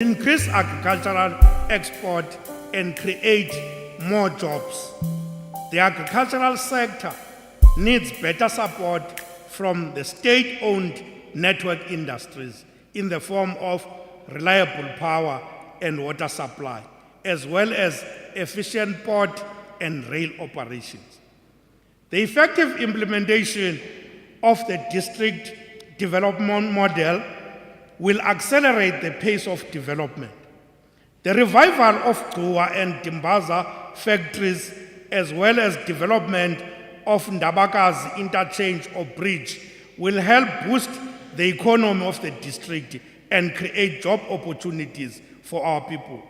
increase agricultural export and create more jobs. The agricultural sector needs better support from the state-owned network industries in the form of reliable power and water supply, as well as efficient port and rail operations. The effective implementation of the district development model will accelerate the pace of development. The revival of Gcuwa and Dimbaza factories, as well as development of Ndabakazi interchange or bridge, will help boost the economy of the district and create job opportunities for our people.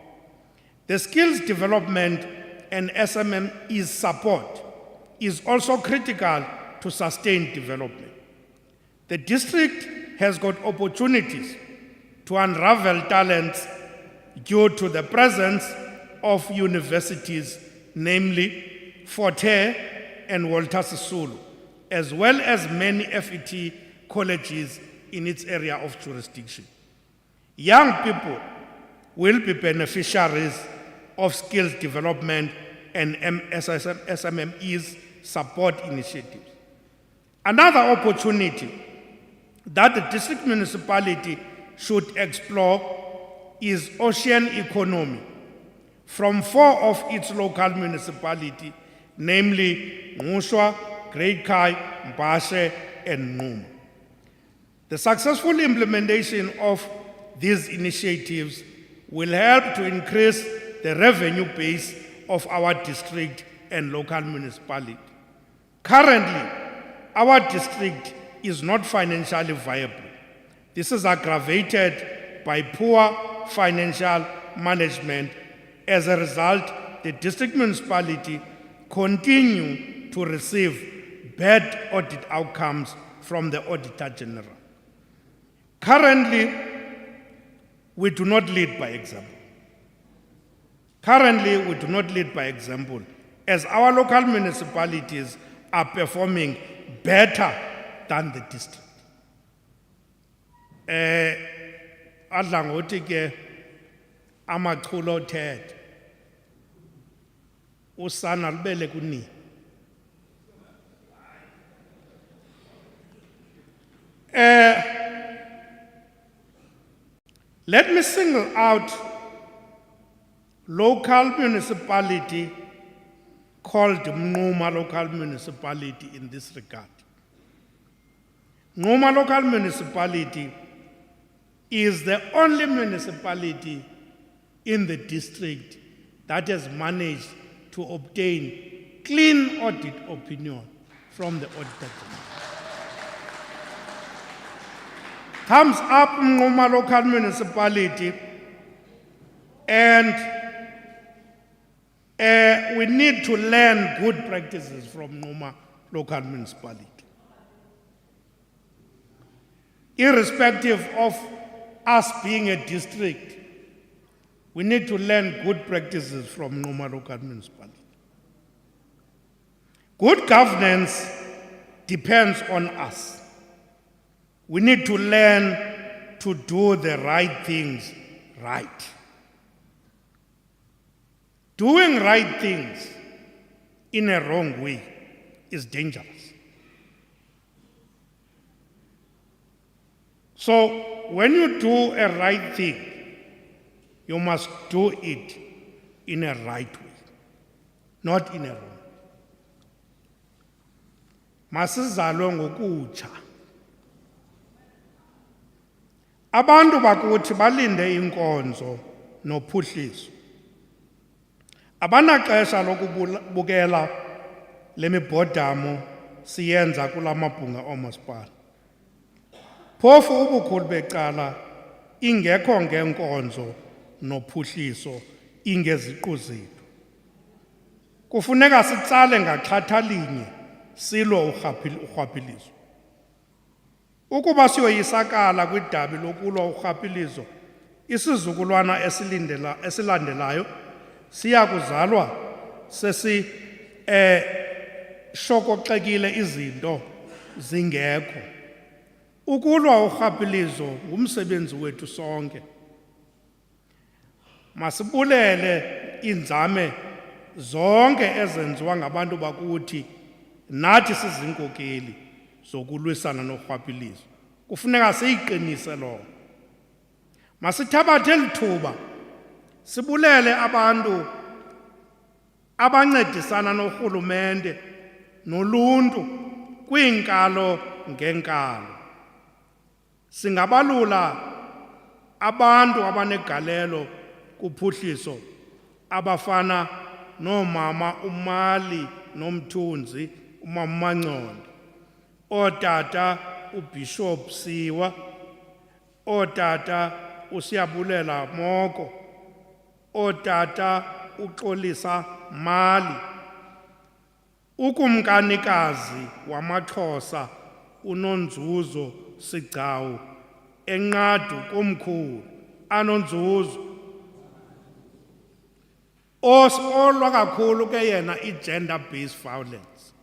The skills development and SMME support is also critical to sustain development. The district has got opportunities to unravel talents due to the presence of universities, namely Forte and Walter Sisulu, as well as many FET colleges in its area of jurisdiction. Young people will be beneficiaries of skills development and SMME's support initiatives. Another opportunity that the district municipality should explore is ocean economy from 4 of its local municipalities, namely Ngqushwa, Great Khai, Mbashe, and Nquma. The successful implementation of these initiatives will help to increase the revenue base of our district and local municipality. Currently, our district is not financially viable. This is aggravated by poor financial management. As a result, the district municipality continue to receive bad audit outcomes from the Auditor General. Currently, we do not lead by example. As our local municipalities are performing better than the district. Adla ngothi ke Amathole othethe usana libele kunini. Let me single out local municipality called Nquma local municipality in this regard. Nquma local municipality is the only municipality in the district that has managed to obtain clean audit opinion from the Auditor General. Thumbs up Nquma local municipality, and we need to learn good practices from Nquma local municipality. Irrespective of us being a district, we need to learn good practices from Nquma local municipality. Good governance depends on us. We need to learn to do the right things right. Doing right things in a wrong way is dangerous. So when you do a right thing, you must do it in a right way, not in a wrong. Masizalwe ngokutsha. Abantu bakuthi balinde inkonzo nophuhliso. Abanaxesha lokubukela lemibhodamo siyenza kulamabhunga omasipala. Phofu ubukhulu becala ingekho ngenkonzo nophuhliso ingeziqu zethu. Kufuneka sitsale ngaxhatha linye silwa urhwaphilizo. Ukuba siyoyisakala kwidabi lokulwa urhwaphilizo, isizukulwana esilandelayo siya kuzalwa shokoxekile izinto zingekho. Ukulwa urhwaphilizo ngumsebenzi wethu sonke. masibulele inzame zonke ezenziwa ngabantu bakuthi nathi sizinkokeli zokulwisana norhwaphilizo. Kufuneka siyiqinise lo. Masithabathe lithuba sibulele abantu abancedisana norhulumente noluntu kwiinkalo ngeenkalo. Singabalula abantu abanegalelo kuphuhliso abafana noomama uMali noMthunzi, umama Mangcondo, ootata uBishop Siwa, ootata uSiyabulela Moko, ootata uXolisa Mali, ukumkanikazi wamaXhosa uNonzuzo Sigcawu enqadu komkhulu aNonzuzo, olwa kakhulu ke yena i-gender based violence.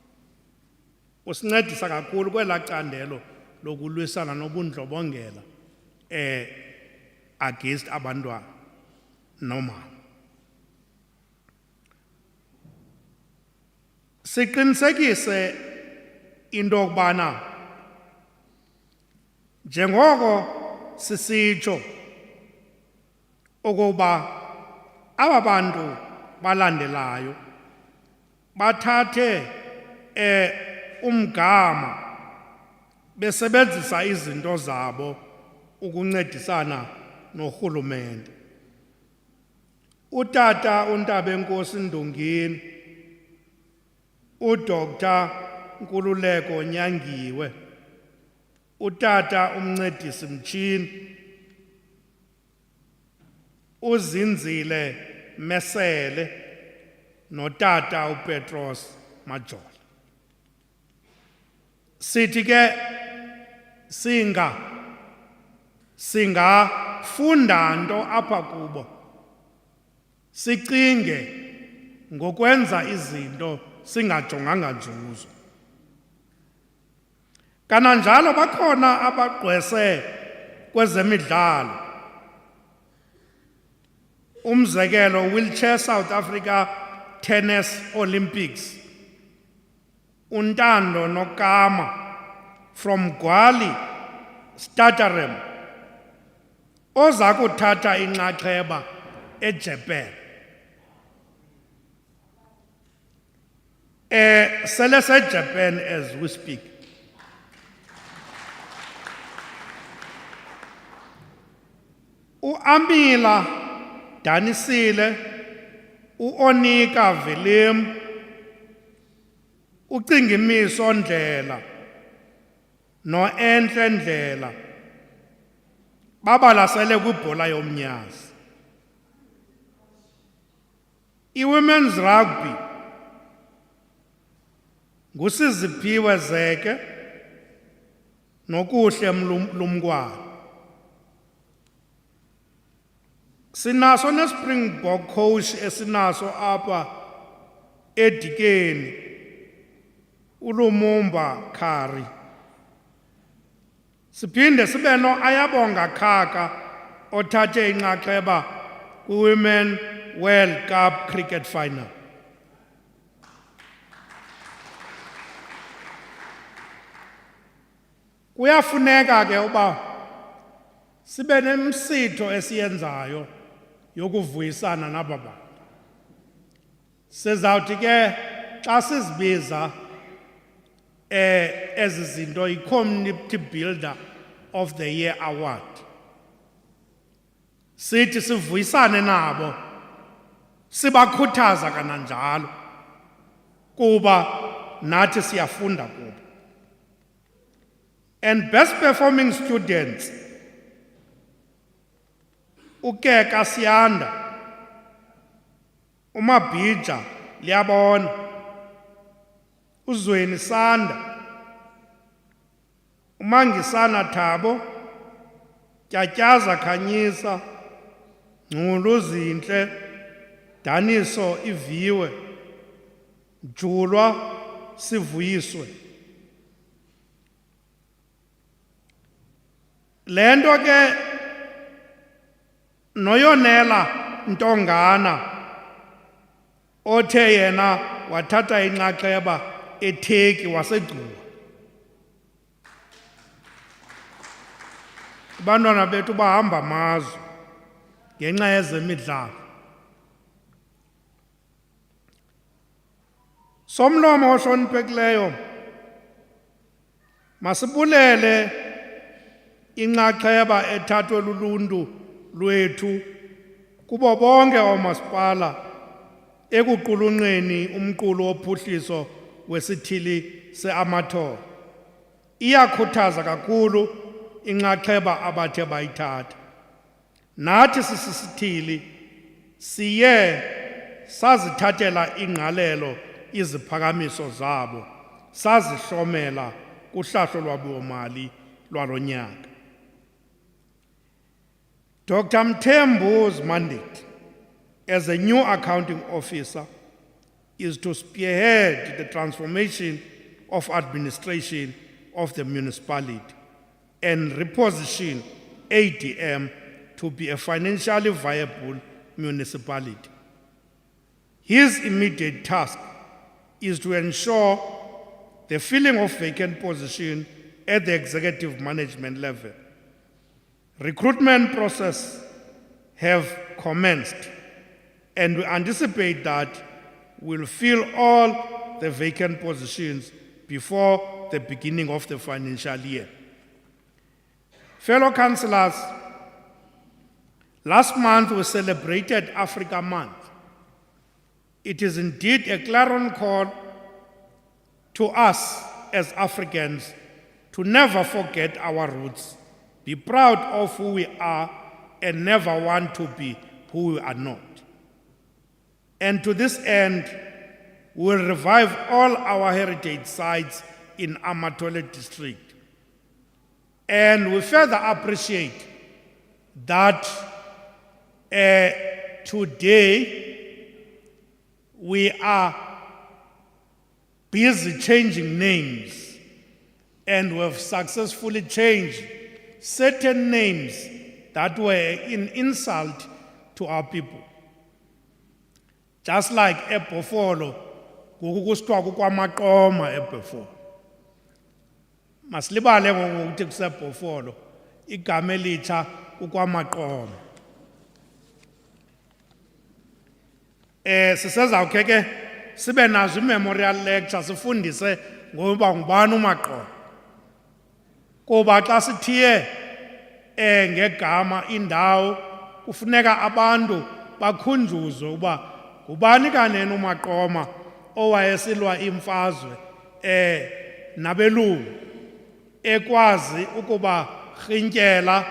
Usincedisa kakhulu kwelaa candelo lokulwisana nobundlobongela against abantwana nomama. Siqinisekise into yokubana njengoko sisitsho ukuba aba bantu balandelayo bathathe umgama besebenzisa izinto zabo ukuncedisana norhulumente. Utata uNtabenkosi Ndungeni, uDr Nkululeko Nyangiwe, utata uMncedisi Mtshini, uZinzile Mesele notata uPetros Majola. Sithi ke singafunda nto apha kubo, sicinge ngokwenza izinto singajonganga nzuzo. Kananjalo bakhona abagqwese kwezemidlalo. Umzekelo Wheelchair South Africa Tennis Olympics, uNtando Nokama from Gwali Stutterham, oza kuthatha inxaxheba eJapan. Sele seJapan as we speak. uAmila Danisile, uOnika Vilim, uCingimiso Ndlela noEnhle Ndlela babalasele kwibhola yomnyazi. I-women's rugby nguSiziphiwe Zeke noKuhle Mlumkwane. Sinaso neSpringbok coach esinaso apha eDikeni, uLumumba Khari. Siphinde sibe noAyabonga Khaka othathe inxaxheba kwi-Women World Cup cricket final. Kuyafuneka ke uba sibe nemsitho esiyenzayo yokuvuyisana naba bantu. Sizawuthi ke xa sizibiza ezi zinto i-Community Builder of the Year Award, sithi sivuyisane nabo, sibakhuthaza kananjalo kuba nathi siyafunda kubo. And best performing students, uKeka Siyanda, uMabhija Liyabona, uZweni Sanda, uMangisana Thabo, Tyatyaza Khanyisa, Ngculu Zinhle, Daniso Iviwe, Julwa Sivuyiswe. Le nto ke noyonela Ntsangani othe yena wathatha inxaxheba eTheku wasegcuwa. Abantwana bethu bahamba amazwe ngenxa yezemidlalo. Somlomo ohloniphekileyo, masibulele inxaxheba ethathwe luluntu lwethu kubo bonke oomasipala ekuqulunqeni umqulu wophuhliso wesithili se-Amathole. Iyakhuthaza kakhulu inxaxheba abathe bayithatha. Nathi sisisithili siye sazithathela ingqalelo iziphakamiso zabo, sazihlomela kuhlahlo lwabiwomali lwalo nyaka. Dr. Mthembu's mandate as a new accounting officer is to spearhead the transformation of administration of the municipality and reposition ADM to be a financially viable municipality. His immediate task is to ensure the filling of vacant positions at the executive management level. Recruitment process have commenced, and we anticipate that we'll fill all the vacant positions before the beginning of the financial year. Fellow councillors, last month we celebrated Africa Month. It is indeed a clarion call to us as Africans to never forget our roots, be proud of who we are, and never want to be who we are not. And to this end, we'll revive all our heritage sites in Amathole district. And we further appreciate that today we are busy changing names, and we have successfully changed certain names that were in insult to our people. Just like eBhofolo, kukusitwa kukwamaqoma eBhofolo. Masilibale ngokuthi kuseBhofolo, igama elitsha kukwamaqoma. Sisezawukhe ke sibe nazo memorial lecture sifundise ngoba ngubani uMaqoma. Kuba xa sithiye ngegama indawo kufuneka abantu bakhunjuzwe uba ngubani kanene uMaqoma owayesilwa imfazwe nabelungu ekwazi ukuba rhintyela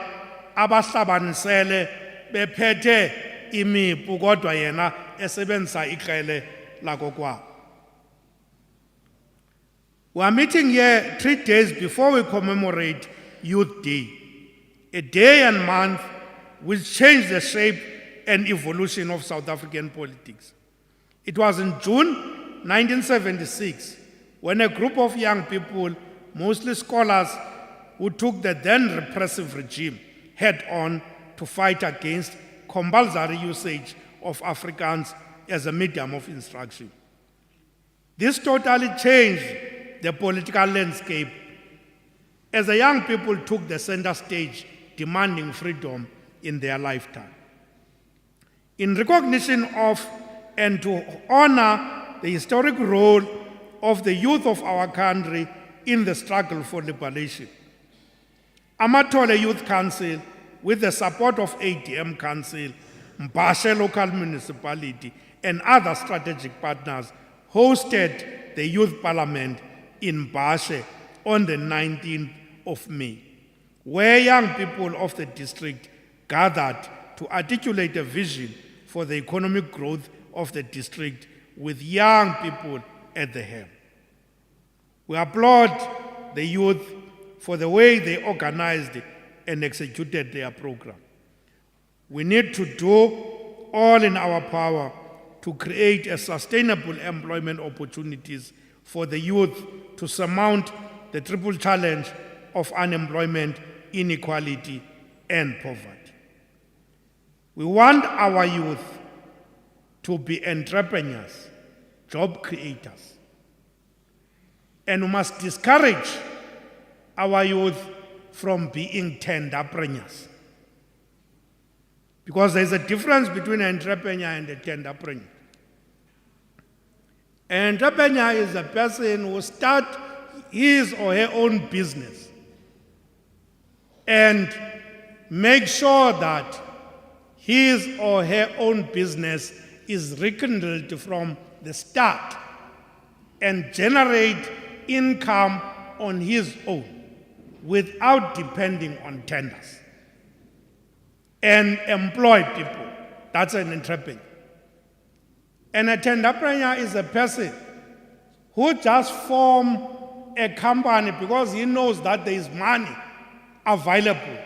abahlabanisele bephethe imipu kodwa yena esebenzisa ikrele lakokwabo. We are meeting here 3 days before we commemorate Youth Day, a day and month which changed the shape and evolution of South African politics. It was in June 1976 when a group of young people, mostly scholars, who took the then repressive regime head-on to fight against compulsory usage of Afrikaans as a medium of instruction. This totally changed the political landscape as the young people took the center stage demanding freedom in their lifetime. In recognition of and to honor the historic role of the youth of our country in the struggle for liberation, Amathole Youth Council, with the support of ADM Council, Mbashe Local Municipality, and other strategic partners, hosted the Youth Parliament in Mbashe on the 19th of May, where young people of the district gathered to articulate a vision for the economic growth of the district with young people at the helm. We applaud the youth for the way they organized and executed their program. We need to do all in our power to create a sustainable employment opportunities for the youth to surmount the triple challenge of unemployment, inequality, and poverty. We want our youth to be entrepreneurs, job creators. And we must discourage our youth from being tenderpreneurs. Because there's a difference between an entrepreneur and a tenderpreneur. An entrepreneur is a person who starts his or her own business and make sure that his or her own business is rekindled from the start and generate income on his own without depending on tenders and employ people. That's an entrepreneur. And a tenderpreneur is a person who just forms a company because he knows that there is money available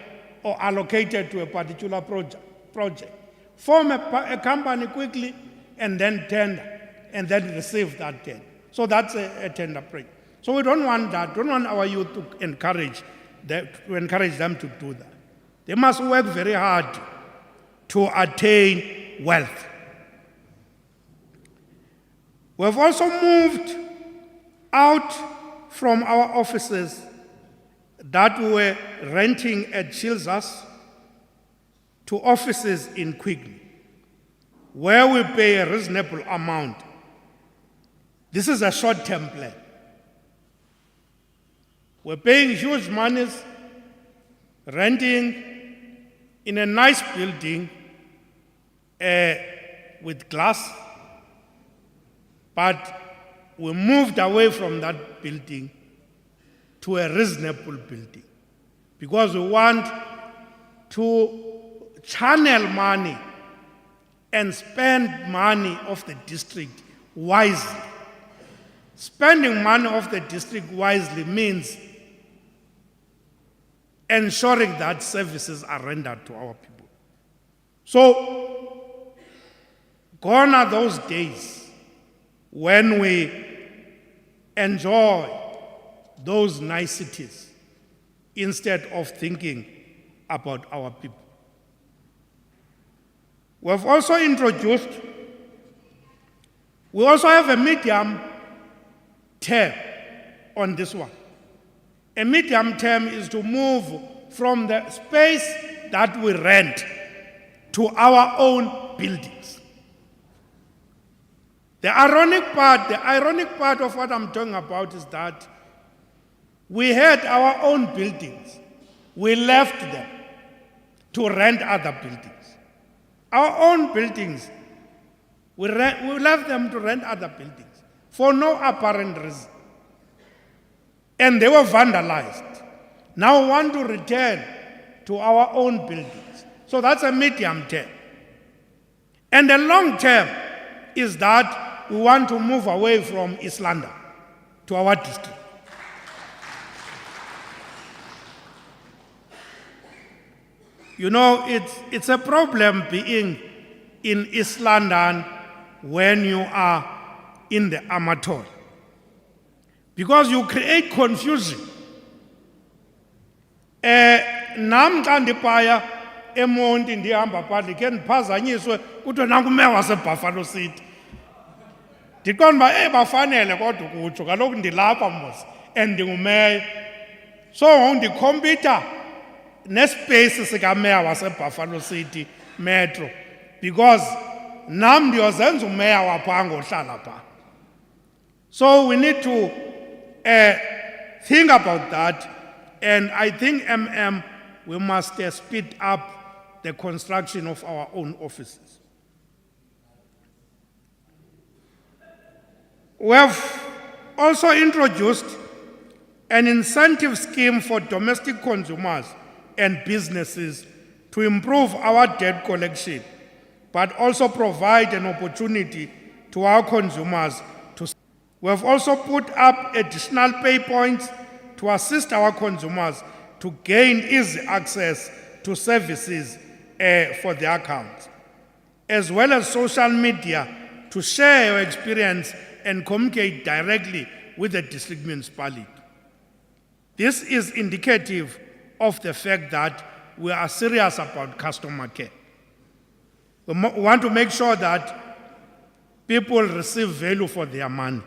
or allocated to a particular project. Form a company quickly and then tender, and then receive that tender. So that's a tenderpreneur. So we don't want that. Don't want our youth to encourage them to do that. They must work very hard to attain wealth. We've also moved out from our offices that we were renting at Cllr to offices in Quigley, where we pay a reasonable amount. This is a short-term plan. We're paying huge monies, renting in a nice building with glass, but we moved away from that building to a reasonable building because we want to channel money and spend money of the district wisely. Spending money of the district wisely means ensuring that services are rendered to our people. So, gone are those days when we enjoy those niceties instead of thinking about our people. We also have a medium term on this one. A medium term is to move from the space that we rent to our own buildings. The ironic part of what I'm talking about is that we had our own buildings. We left them to rent other buildings. Our own buildings, we left them to rent other buildings for no apparent reason. And they were vandalized. Now we want to return to our own buildings. So that's a medium term. And the long term is that we want to move away from East London to our district. You know, it's a problem being in East London when you are in the Amathole, because you create confusion. Nam xa ndiphaya eMonti ndihamba phandle ke ndiphazanyiswe kuthiwe nangumeya waseBuffalo City. Ndiqonda uba bafanele kodwa ukutsho kaloku ndilapha mos and ndingumeya. So ndikhompyutha nespace sikameya waseBuffalo City Metro, because nam ndiyozenza umeya wapha ngohlala pha. So we need to think about that, and I think we must speed up the construction of our own offices. We have also introduced an incentive scheme for domestic consumers and businesses to improve our debt collection, but also provide an opportunity to our consumers to. We have also put up additional pay points to assist our consumers to gain easy access to services for their accounts, as well as social media to share your experience and communicate directly with the district municipality. This is indicative of the fact that we are serious about customer care. We want to make sure that people receive value for their money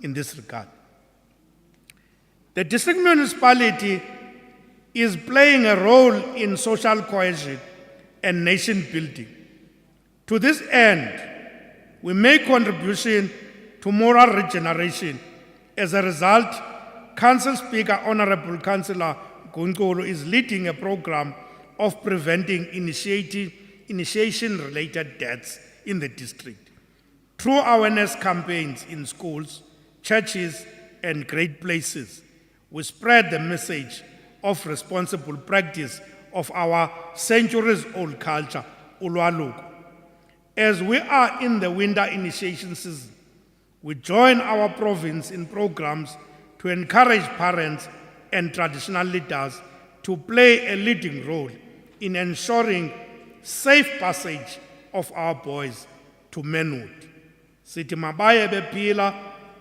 in this regard. The district municipality is playing a role in social cohesion and nation building. To this end, we make contribution to moral regeneration. As a result, Council Speaker Honorable Councillor Gunkulu is leading a program of preventing initiation-related deaths in the district. Through awareness campaigns in schools, churches, and great places, we spread the message of responsible practice of our centuries-old culture, ulwaluko. As we are in the winter initiation season, we join our province in programs to encourage parents and traditional leaders to play a leading role in ensuring safe passage of our boys to manhood. Sithi mabaye bephila,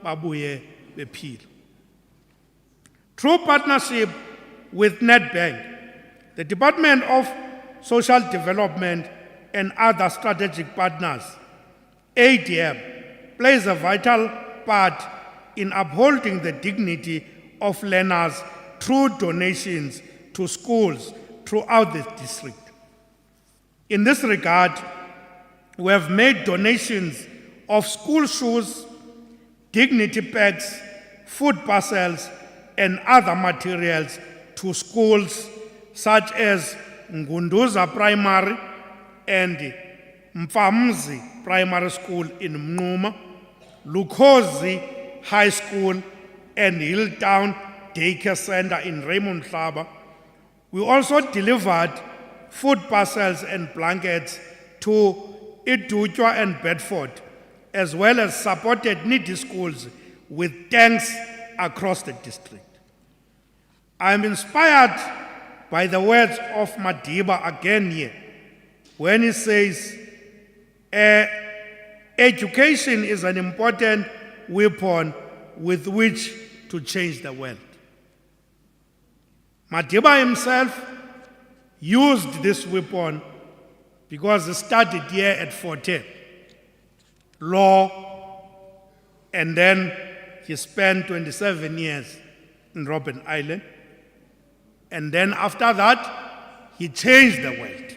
babuye bephila. Through partnership with Nedbank, the Department of Social Development and other strategic partners, ADM plays a vital part in upholding the dignity of learners through donations to schools throughout the district. In this regard, we have made donations of school shoes, dignity packs, food parcels, and other materials to schools such as Ngunduza Primary and Mfamzi Primary School in Mnuma, Lukhozi High School and Hilltown Daycare Center in Raymond Hlaba. We also delivered food parcels and blankets to Idutwa and Bedford, as well as supported needy schools with tanks across the district. I am inspired by the words of Madiba again here, when he says, education is an important weapon with which to change the world. Madiba himself used this weapon because he studied here at Fort Hare, law, and then he spent 27 years in Robben Island. And then after that, he changed the world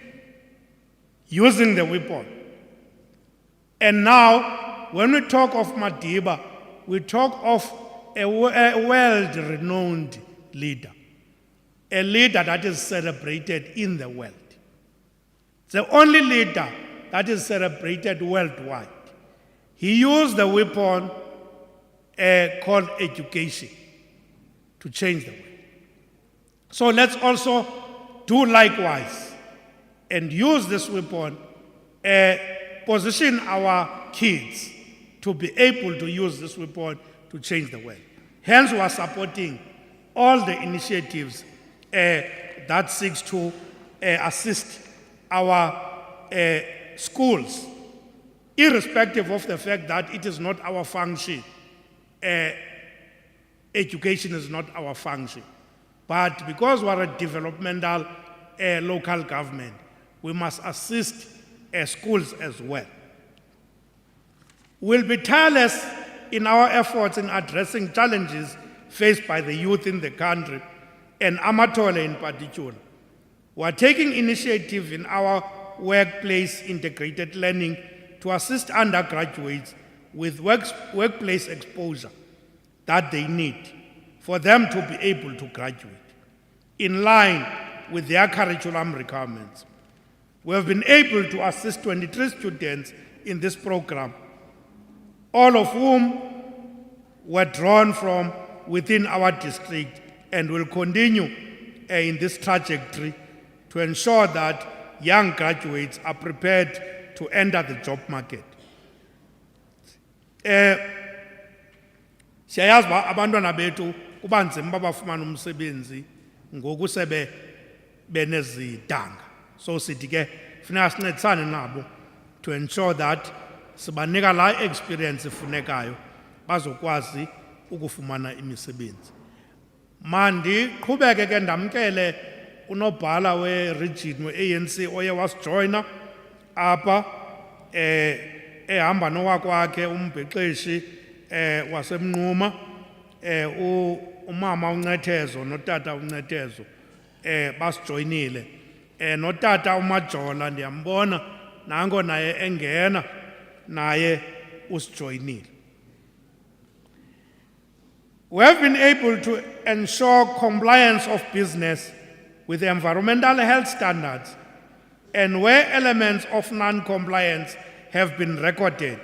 using the weapon. And now, when we talk of Madiba, we talk of a world-renowned leader, a leader that is celebrated in the world. The only leader that is celebrated worldwide. He used the weapon called education to change the world. So let's also do likewise and use this weapon, position our kids to be able to use this weapon to change the world. Hence, we are supporting all the initiatives that seeks to assist our schools, irrespective of the fact that it is not our function. Education is not our function. But because we are a developmental local government, we must assist schools as well. We'll be tireless in our efforts in addressing challenges faced by the youth in the country, and Amathole in particular. We are taking initiative in our workplace integrated learning to assist undergraduates with workplace exposure that they need for them to be able to graduate in line with their curriculum requirements. We have been able to assist 23 students in this program, all of whom were drawn from within our district, and will continue in this trajectory to ensure that young graduates are prepared to enter the job market. Siyayazi ba abantwana bethu kuba nzima babafumana umsebenzi ngoku sebe benezidanga. So sithi ke funeka sincedisane nabo to ensure that sibanika la experience ifunekayo bazokwazi ukufumana imisebenzi. Mandi qhubeke ke ndamkele unobhala we region we ANC oye wasijoyina apha ehamba nowakwakhe umbhexeshi wasemnquma umama uNcethezo notata uNcethezo basijoyinile notata uMajola ndiyambona nango naye engena naye usijoyinile. We have been able to ensure compliance of business with environmental health standards, and where elements of non-compliance have been recorded,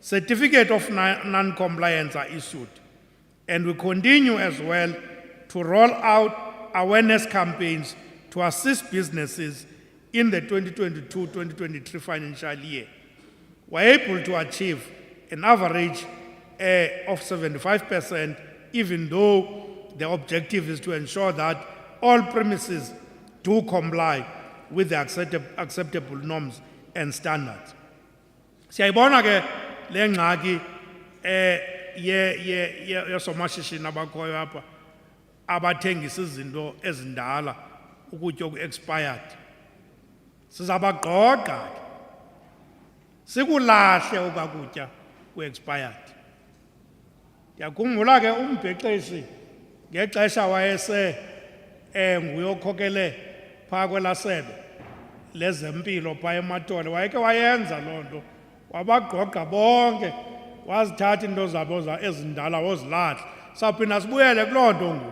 certificate of non-compliance are issued. And we continue as well to roll out awareness campaigns to assist businesses in the 2022-2023 financial year. We're able to achieve an average of 75%, even though the objective is to ensure that all premises do comply with the acceptable norms and standards. Siyayibona ke le ngxaki yosomashishini abakhoyo apha abathengisa izinto ezindala ukutya oku-expired. Sizabagqogqa ke sikulahle okwakutya ku-expired. Ndiyakhumbula ke umbhexeshi ngexesha wayese nguyokhokele phaa kwelasebe lezempilo phaa eMathole wayeke wayenza loo nto wabagqogqa bonke wazithatha into zabo ezindala wozilahla. Sawuphinda sibuyele kuloo nto ngoku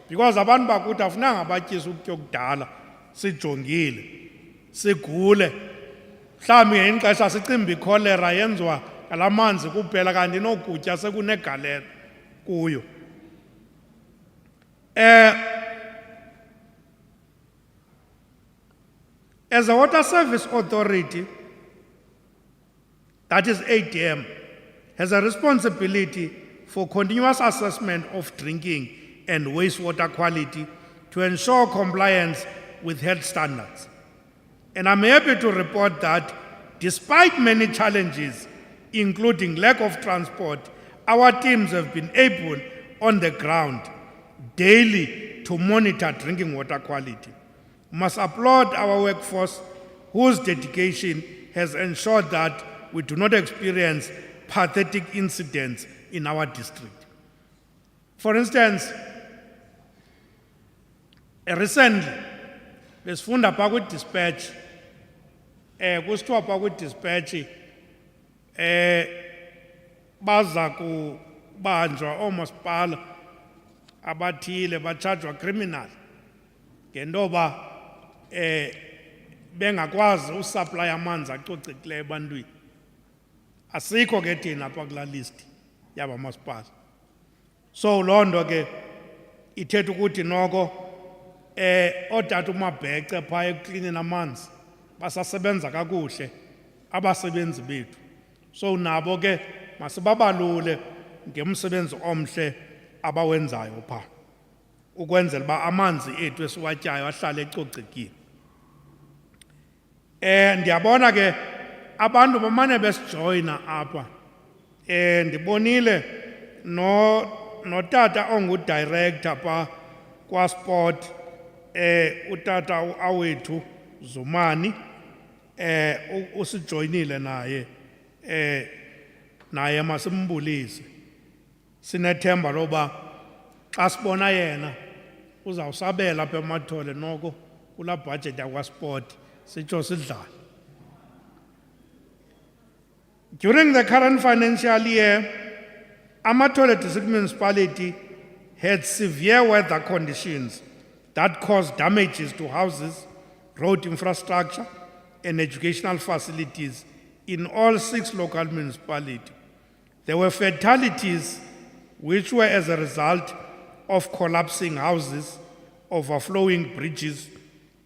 because abantu bakuthi afunanga batyise ukutya okudala sijongile sigule mhlawumbi ngelinye ixesha sicimba iCllr yenziwa ngala manzi kuphela kanti nokutya sekunegalelo kuyo. As a water service authority, that is ADM, has a responsibility for continuous assessment of drinking and wastewater quality to ensure compliance with health standards. And I'm happy to report that despite many challenges, including lack of transport, our teams have been able on the ground daily to monitor drinking water quality. We must applaud our workforce whose dedication has ensured that we do not experience pathetic incidents in our district. For instance, recently, besifunda phaa kwi-dispatch, kusithiwa phaa kwi-dispatch, baza kubanjwa oomasipala abathile batshajwa criminal ngentoba bengakwazi usuplaya amanzi acocekileyo ebantwini. Asikho ke thina apha kulaa list yaba masipala. So loo nto ke ithetha ukuthi noko ootata uMabhece phaa eklinini amanzi basasebenza kakuhle abasebenzi bethu. So nabo ke masibabalule ngemsebenzi omhle abawenzayo phaa ukwenzela uba amanzi ethu esiwatyayo ahlale ecocekile. Ndiyabona ke abantu bamane besijoyina apha. Ndibonile notata ongudirector phaa kwasport utata awethu Zumani usijoyinile naye masimbulise. Sinethemba loba xa sibona yena uzawusabela apha eMathole noko kulaa budget yakwasport sitsho sidlale. During the current financial year, Amathole District Municipality had severe weather conditions that caused damages to houses, road infrastructure, and educational facilities in all 6 local municipalities. There were fatalities which were as a result of collapsing houses, overflowing bridges,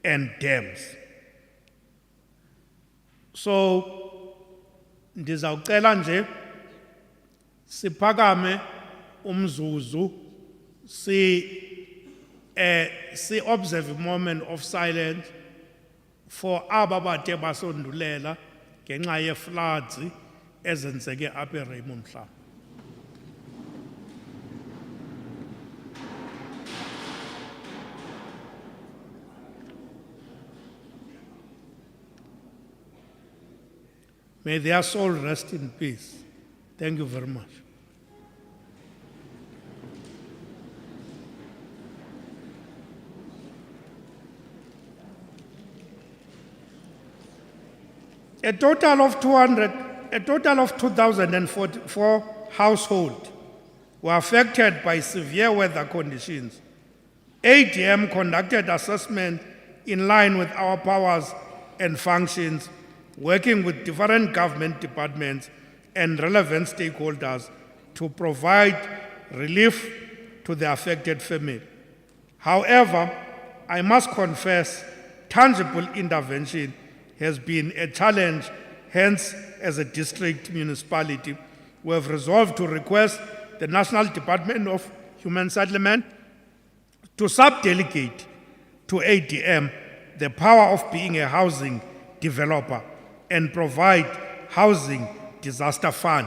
and dams. So, ndizawucela nje siphakame umzuzu si observe a moment of silence for aba bathe basondulela ngenxa ye-floods ezenzeke apha eRaymond Mhlaba. May their soul rest in peace. Thank you very much. A total of 2,044 households were affected by severe weather conditions. ADM conducted assessment in line with our powers and functions, working with different government departments and relevant stakeholders to provide relief to the affected family. However, I must confess, tangible intervention has been a challenge. Hence, as a district municipality, we have resolved to request the National Department of Human Settlement to subdelegate to ADM the power of being a housing developer and provide housing disaster fund.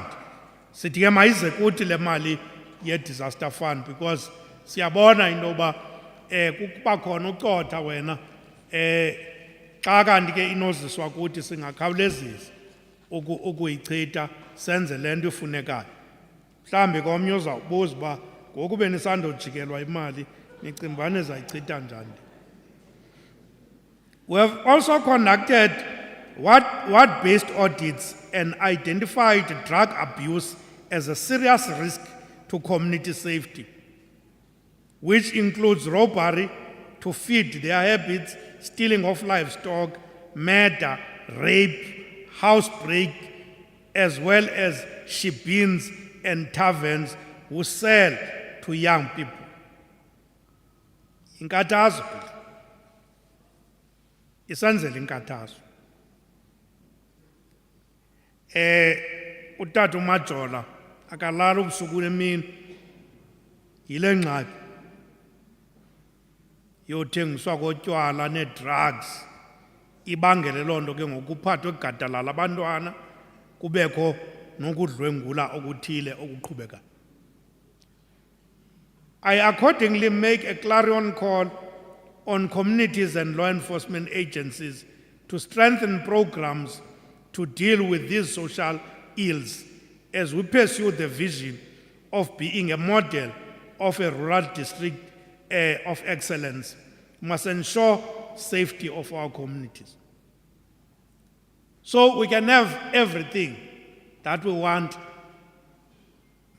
Sithi ke mayize kuthi le mali ye disaster fund because siyabona into yoba kuba khona ucotha wena xa kanti ke inoziswa kuthi singakhawulezisa ukuyichitha senze le nto ifunekayo. Mhlambi komnye uzawubuza uba ngoku benisandojikelwa imali nicinga zayichitha njani. We have also conducted ward-based audits and identified drug abuse as a serious risk to community safety, which includes robbery to feed their habits, stealing of livestock, murder, rape, housebreak, as well as shebeens and taverns who sell to young people. Inkathazo, isenzele inkathazo. Utata uMajola akalala ubusuku emini yile ngxaki yothengiswa kotywala ne-drugs ibangele loo nto ke ngokuphathwa egadalala abantwana kubekho nokudlwengula okuthile okuqhubekayo. I accordingly make a clarion call on communities and law enforcement agencies to strengthen programs to deal with these social ills as we pursue the vision of being a model of a rural district of excellence. We must ensure safety of our communities. So we can have everything that we want,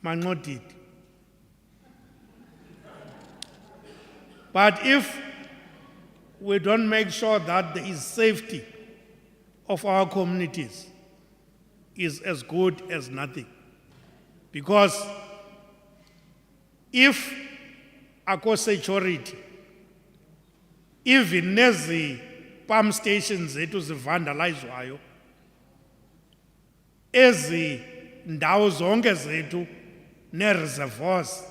but not it. But if we don't make sure that there is safety of our communities, is as good as nothing. Because if akho security, even nezi pump stations zethu zivandalizwayo, ezi ndawo zonke zethu ne-reservoirs,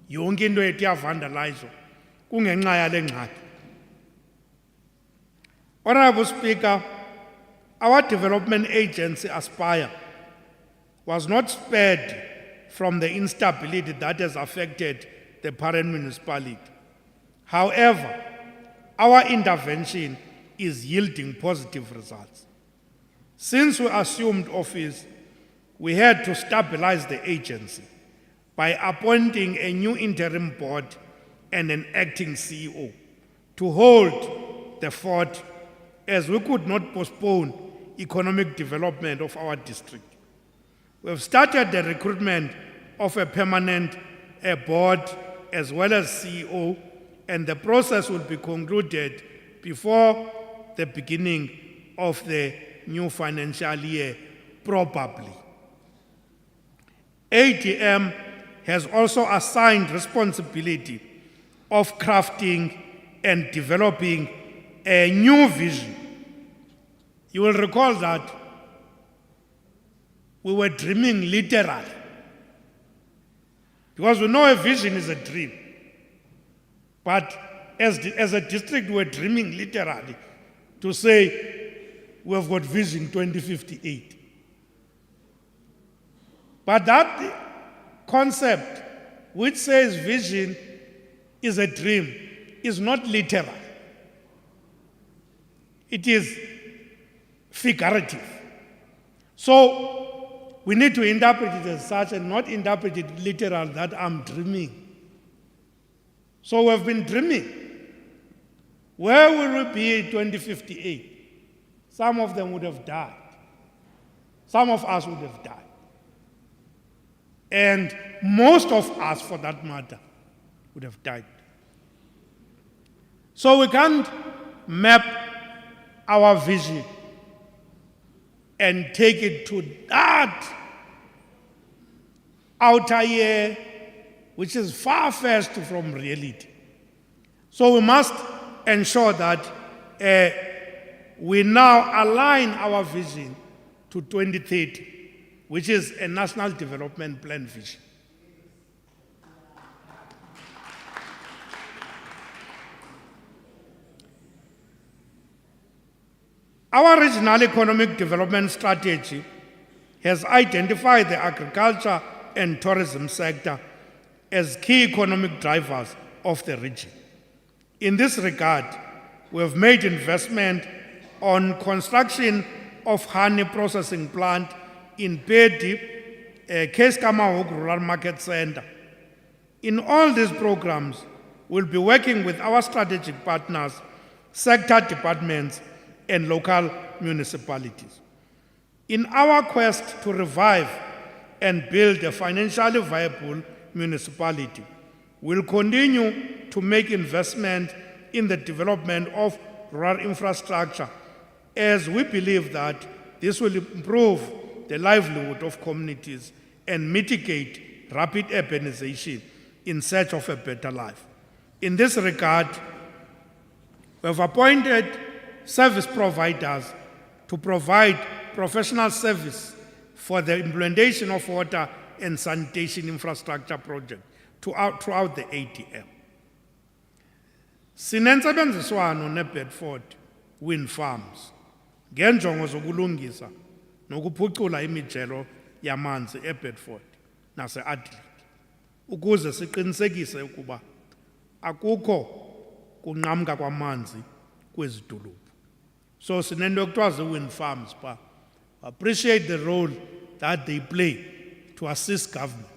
yonke into yethu iyavandalizwa kungenxa yale ngxaki. Honorable Speaker, our development agency, Aspire, was not spared from the instability that has affected the parent municipality. However, our intervention is yielding positive results. Since we assumed office, we had to stabilize the agency by appointing a new interim board and an acting CEO to hold the fort, as we could not postpone economic development of our district. We have started the recruitment of a permanent board as well as CEO, and the process will be concluded before the beginning of the new financial year, probably. ADM has also assigned responsibility of crafting and developing a new vision. You will recall that we were dreaming literally, because we know a vision is a dream. But as a district, we're dreaming literally to say we have got Vision 2058. But that concept, which says vision is a dream, is not literal. It is figurative. So we need to interpret it as such and not interpret it literal that I'm dreaming. So we've been dreaming. Where will we be in 2058? Some of them would have died. Some of us would have died. And most of us, for that matter, would have died. So we can't map our vision and take it to that outer year, which is far-fetched from reality. So we must ensure that we now align our vision to 2030, which is a National Development Plan vision. Our regional economic development strategy has identified the agriculture and tourism sector as key economic drivers of the region. In this regard, we have made investment on construction of honey processing plant in Pedi, Cllr Rural Market Center. In all these programs, we'll be working with our strategic partners, sector departments, and local municipalities. In our quest to revive and build a financially viable municipality, we'll continue to make investment in the development of rural infrastructure, as we believe that this will improve the livelihood of communities and mitigate rapid urbanization in search of a better life. In this regard, we have appointed service providers to provide professional service for the implementation of water and sanitation infrastructure projects throughout the ADM. Sinensebenziswano ne-Bedford Wind Farms ngenjongo zokulungisa nokuphucula imijelo yamanzi eBedford nase-Adelaide ukuze siqinisekise ukuba akukho kunqamka kwamanzi kwezi dolophu. So sinento ekuthiwa zi-wind farms but appreciate the role that they play to assist government.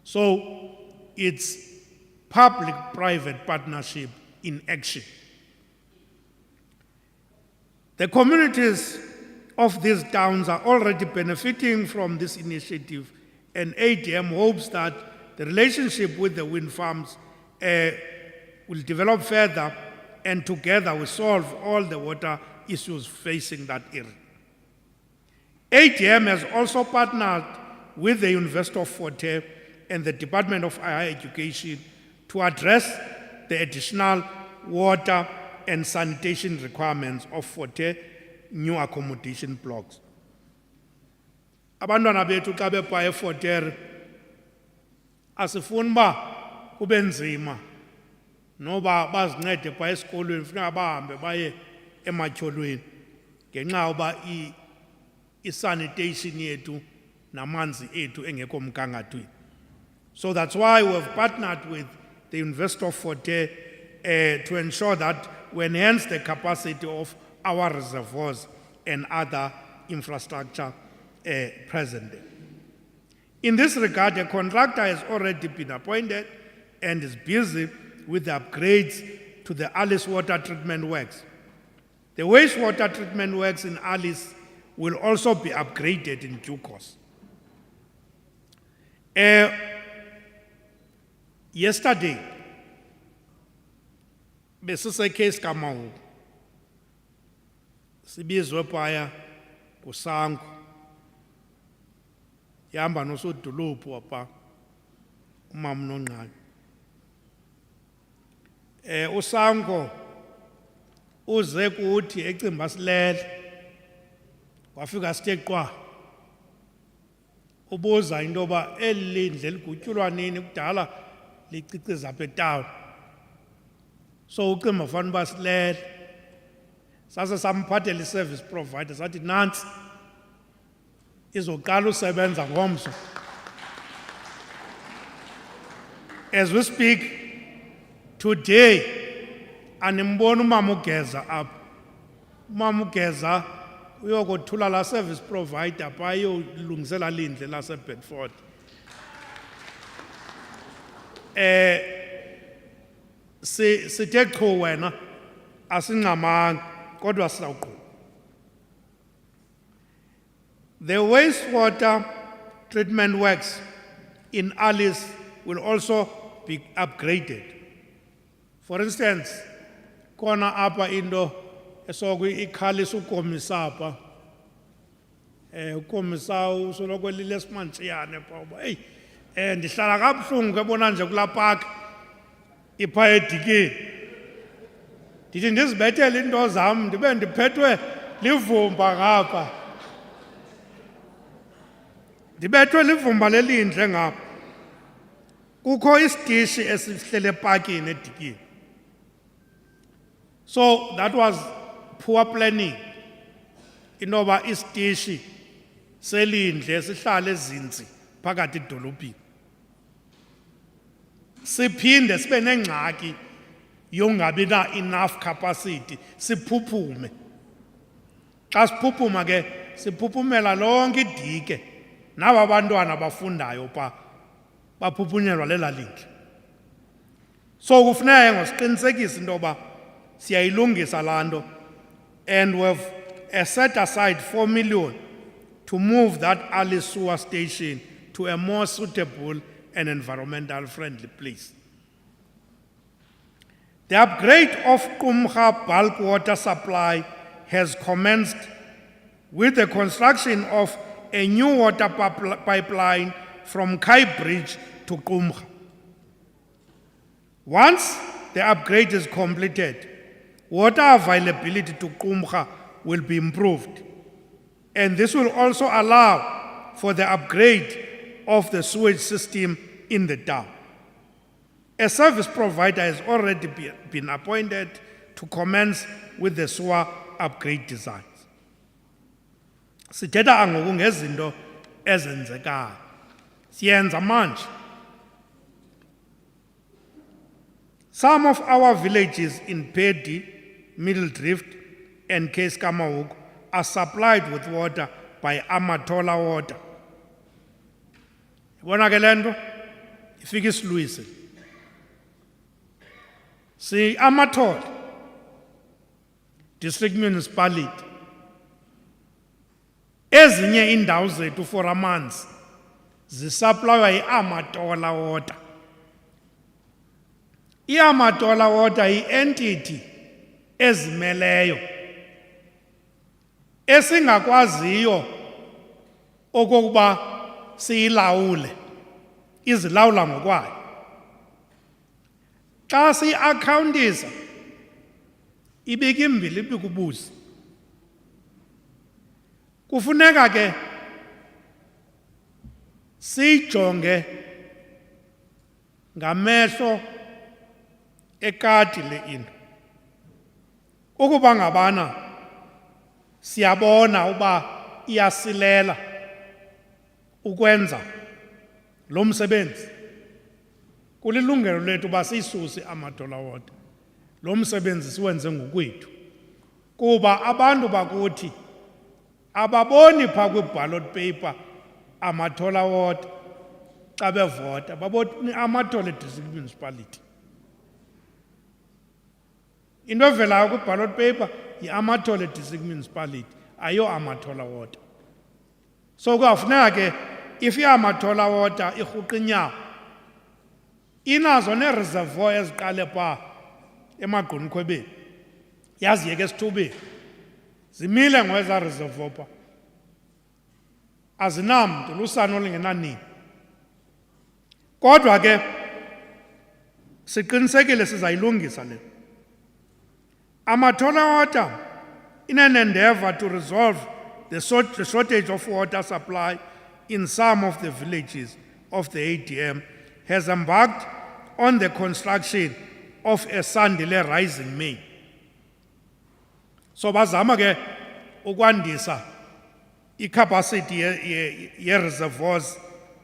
So it's public-private partnership in action. The communities of these towns are already benefiting from this initiative, and ADM hopes that the relationship with the wind farms will develop further, and together we solve all the water issues facing that area. ADM has also partnered with the University of Fort Hare and the Department of Higher Education to address the additional water and sanitation requirements of Fort Hare new accommodation blocks. Abantwana bethu xa bephaya eFort Hare asifuni uba kube nzima noba bazincede phaya esikolweni, funeka bahambe baye ematyholweni ngenxa yoba i-sanitation yethu namanzi ethu engekho mgangathweni. So that's why we have partnered with the University of Fort Hare to ensure that we enhance the capacity of our reservoirs and other infrastructure present there. In this regard, a contractor has already been appointed and is busy with the upgrades to the Alice water treatment works. The wastewater treatment works in Alice will also be upgraded in due course. Yesterday, besise-case kaMawuku, sibizwe phaya kuSango, yahamba nosodolophu apha umama uNongqane. uSango uze kuthi ecimba silele, wafika sithe qwa, ubuza into yoba eli lindle ligutyulwa nini, kudala liciciza apha etawuni. So ucimba fanele uba silele. Sase samphathela i-service provider, sathi nantsi izoqala usebenza ngomso. As we speak, today, animbona umama ugeza apha. Umama ugeza uyokothula la service provider pha iyolungisela lindle lase-Bedford. Sithe qho wena asingxamanga kodwa sizawuqhuba. The wastewater treatment works in Alice will also be upgraded. For instance, kona apa into esoku ikhalisa ukomisa apha. Ukomisa usoloko elile simantshiyane pha uba hey ndihlala kabuhlungu ke bona nje kulaa park ipha edikeni. Ndithi ndizibethele into zam ndibe ndiphethwe livumba ngapha. Ndibethwe livumba lelindle ngapha. Kukho isitishi esihlele epakini edikini. So that was poor planning. Inoba isitishi selindle sihlale ezinzi phakathi edolophini. Siphinde sibe nengxaki yongabi na enough capacity siphuphume. Xa siphuphuma ke siphuphumela lonke idike naba bantwana bafundayo pha baphuphunyelwa lela lindle. So kufuneka ngosiqinisekisa into yoba siyayilungisa laa nto, and we've set aside 4 million to move that Alice sewer station to a more suitable and environmental friendly place. The upgrade of Cllr bulk water supply has commenced with the construction of a new water pipeline from Kai Bridge to Cllr. Once the upgrade is completed, water availability to Cllr will be improved, and this will also allow for the upgrade of the sewage system in the town. A service provider has already been appointed to commence with the sewer upgrade designs. Sithetha angoku ngezinto ezenzekayo. Siyenza manje. Some of our villages in Pedi, Middledrift, and Kamahoko are supplied with water by Amathole water. Yibona ke le nto ifike isilwise. Si Amathole District Municipality ezinye indawo zethu for amanzi zisaplaywa yi-Amathole water. I-Amathole water yi-entity ezimeleyo esingakwaziyo okokuba siyilawule, izilawula ngokwayo. Xa siyi-accountisa ibika imbili ibika ubusi. Kufuneka ke siyijonge ngamehlo ekati le into. Ukuba ngabana siyabona uba iyasilela ukwenza lo msebenzi, kulilungelo lethu uba siyisuse Amathole water. Lo msebenzi siwenze ngokwethu kuba abantu bakuthi ababoni pha kwi-ballot paper Amathole water xa bevota, babona Amathole District Municipality. Into evelayo kwi-ballot paper yi-Amathole District Municipality, ayo Amathole water. So kuyafuneka ke if i-Amathole water irhuqa inyawo, inazo nereservoir eziqale pha emagqunikhwebeni, yaziyeke esithubeni, zimile ngweza reservoir pha, azinamntu, lusana olingenanini. Kodwa ke siqinisekile sizayilungisa le. Amathole water, in an endeavor to resolve the shortage of water supply in some of the villages of the ADM, has embarked on the construction of a Sandile rising main. So bazama ke ukwandisa i-capacity ye-reservoirs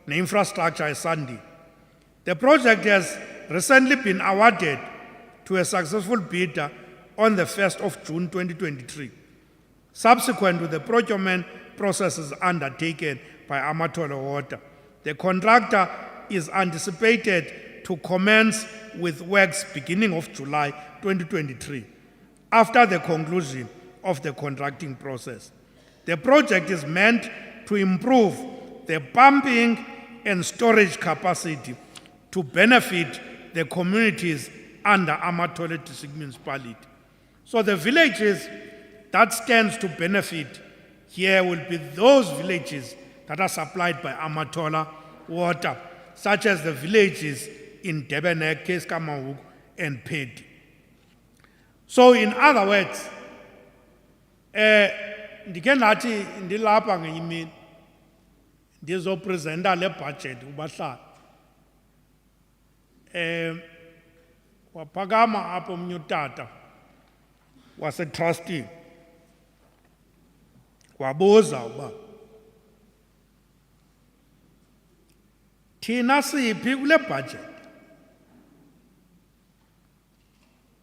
ne-infrastructure eSandile. The project has recently been awarded to a successful bidder on the 1st of June 2023, Subsequent to the procurement processes undertaken by Amathole Water, the contractor is anticipated to commence with works beginning of July 2023, after the conclusion of the contracting process. The project is meant to improve the pumping and storage capacity to benefit the communities under Amathole District Municipality. So the villages that stands to benefit here will be those villages that are supplied by Amathole Water, such as the villages in Debenek, Keskamahuk, and Pedi. So in other words, ndike nathi ndilapha ngenye imini ndizopresenta le budget kubahlali. Waphakama apho omnye utata wase-trustini wabuza uba thina siphi kule budget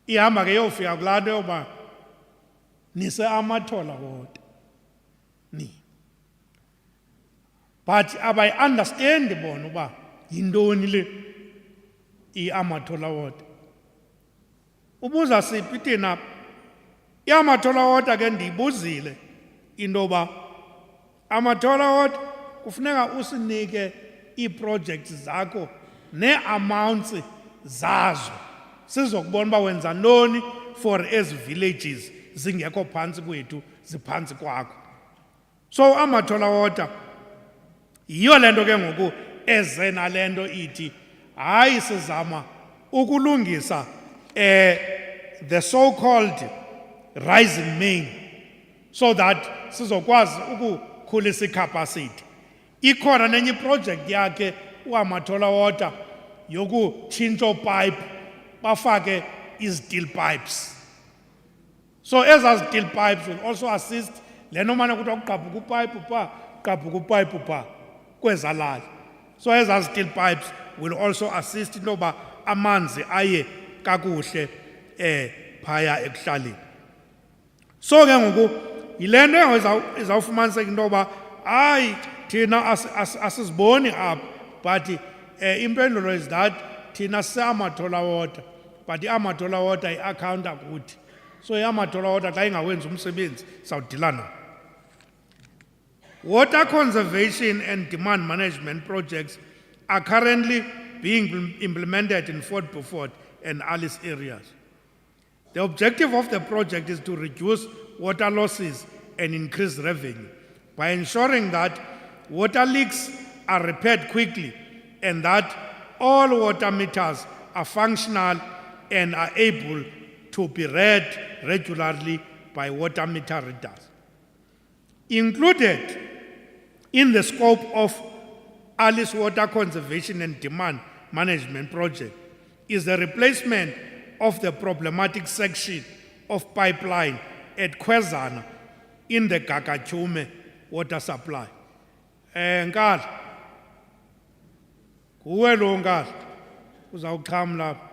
ihamba ke yofika kulaa nto yoba nise Amathole Water ni, but abayi-understandi bona uba yintoni le i-Amathole Water. Ubuza siphi thina i-Amathole Water ke ndiyibuzile into yoba Amathole Water kufuneka usinike ii-projects zakho nee-amounts zazo sizokubona uba wenza ntoni for ezi villages zingekho phantsi kwethu ziphantsi kwakho. So Amathole Water yiyo le nto ke ngoku eze nale nto ithi hayi sizama ukulungisa the so-called rising main so that sizokwazi ukukhulisa icapacity. Ikhona nenye iproject yakhe uAmathole Water yokutshintsha pipe bafake steel pipes. So ezaa steel pipes will also assist le nto mane kuthiwa kugqabhuka upipe phaa gqabhuka upipe phaa kwezalali. So ezaa steel pipes will also assist into yoba amanzi aye kakuhle phaya ekuhlaleni. So ke ngoku yile nto izawufumaniseka into yoba hayi thina asiziboni apha, but impendulo is that thina sise-Amathole Water, but i-Amathole Water i-akhawunta kuthi. So i-Amathole Water xa ingawenzi umsebenzi sawudila nayo. Water conservation and demand management projects are currently being implemented in Fort Beaufort and Alice areas. The objective of the project is to reduce water losses and increase revenue by ensuring that water leaks are repaired quickly and that all water meters are functional and are able to be read regularly by water meter readers. Included in the scope of Alice Water Conservation and Demand Management Project is the replacement of the problematic section of pipeline at Kwezana in the Gagachume water supply. Nkala, kuwe lo Nkala, uzawuxhamla lapha.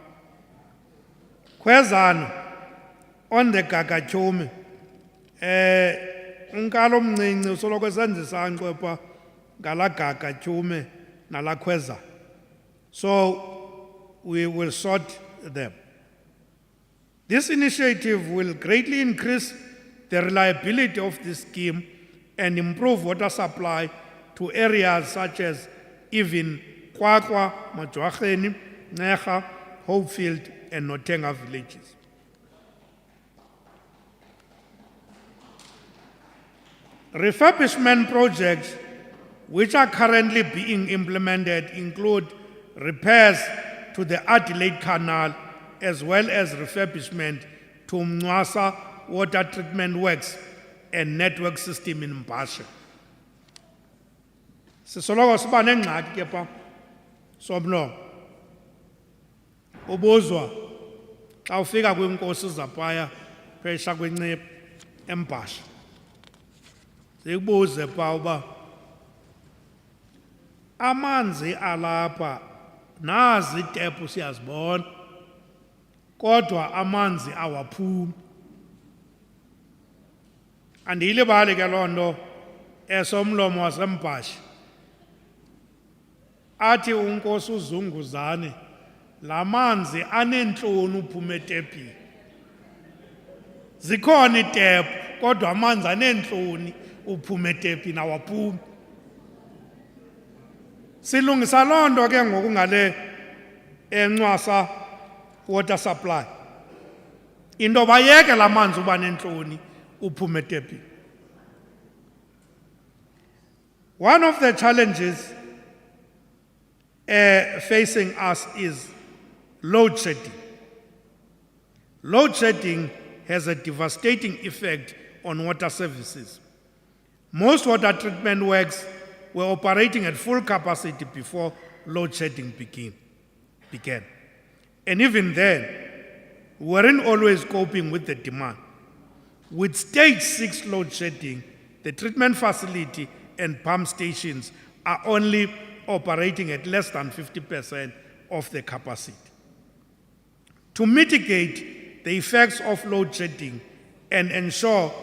Kwezana on the Gagachume, unkalo omncinci usoloko esenza isankxwe ngala Gagachume nala Kwezana. So we will sort them. This initiative will greatly increase the reliability of this scheme and improve water supply to areas such as even Kwakwa, Majwacheni, Necha, Hopefield, and Notenga villages. Refurbishment projects which are currently being implemented include repairs to the Adelaide Canal as well as refurbishment to Mnwasa water treatment works and network system in Mbashe. Sisoloko siba nengxaki ke pha somlo. Ubuzwa xa ufika kwinkosi zaphaya phesha kwenciphe eMbashe. Sikubuze pha uba amanzi alapha nazi itepu siyazibona kodwa amanzi awaphumi. andiyilibali ke loo nto esomlomo wasembhashi athi unkosi uZunguzane la manzi anentloni uphume etepini zikhona itephu kodwa amanzi anentloni uphume etepini awaphumi silungisa loo nto ke ngoku ngale encwasa water supply into bayeke la manzi uba nentloni uphume etepini. One of the challenges facing us is load shedding. Load shedding has a devastating effect on water services. Most water treatment works were operating at full capacity before load shedding began. And even then, we weren't always coping with the demand. With stage 6 load shedding, the treatment facility and pump stations are only operating at less than 50% of the capacity. To mitigate the effects of load shedding and ensure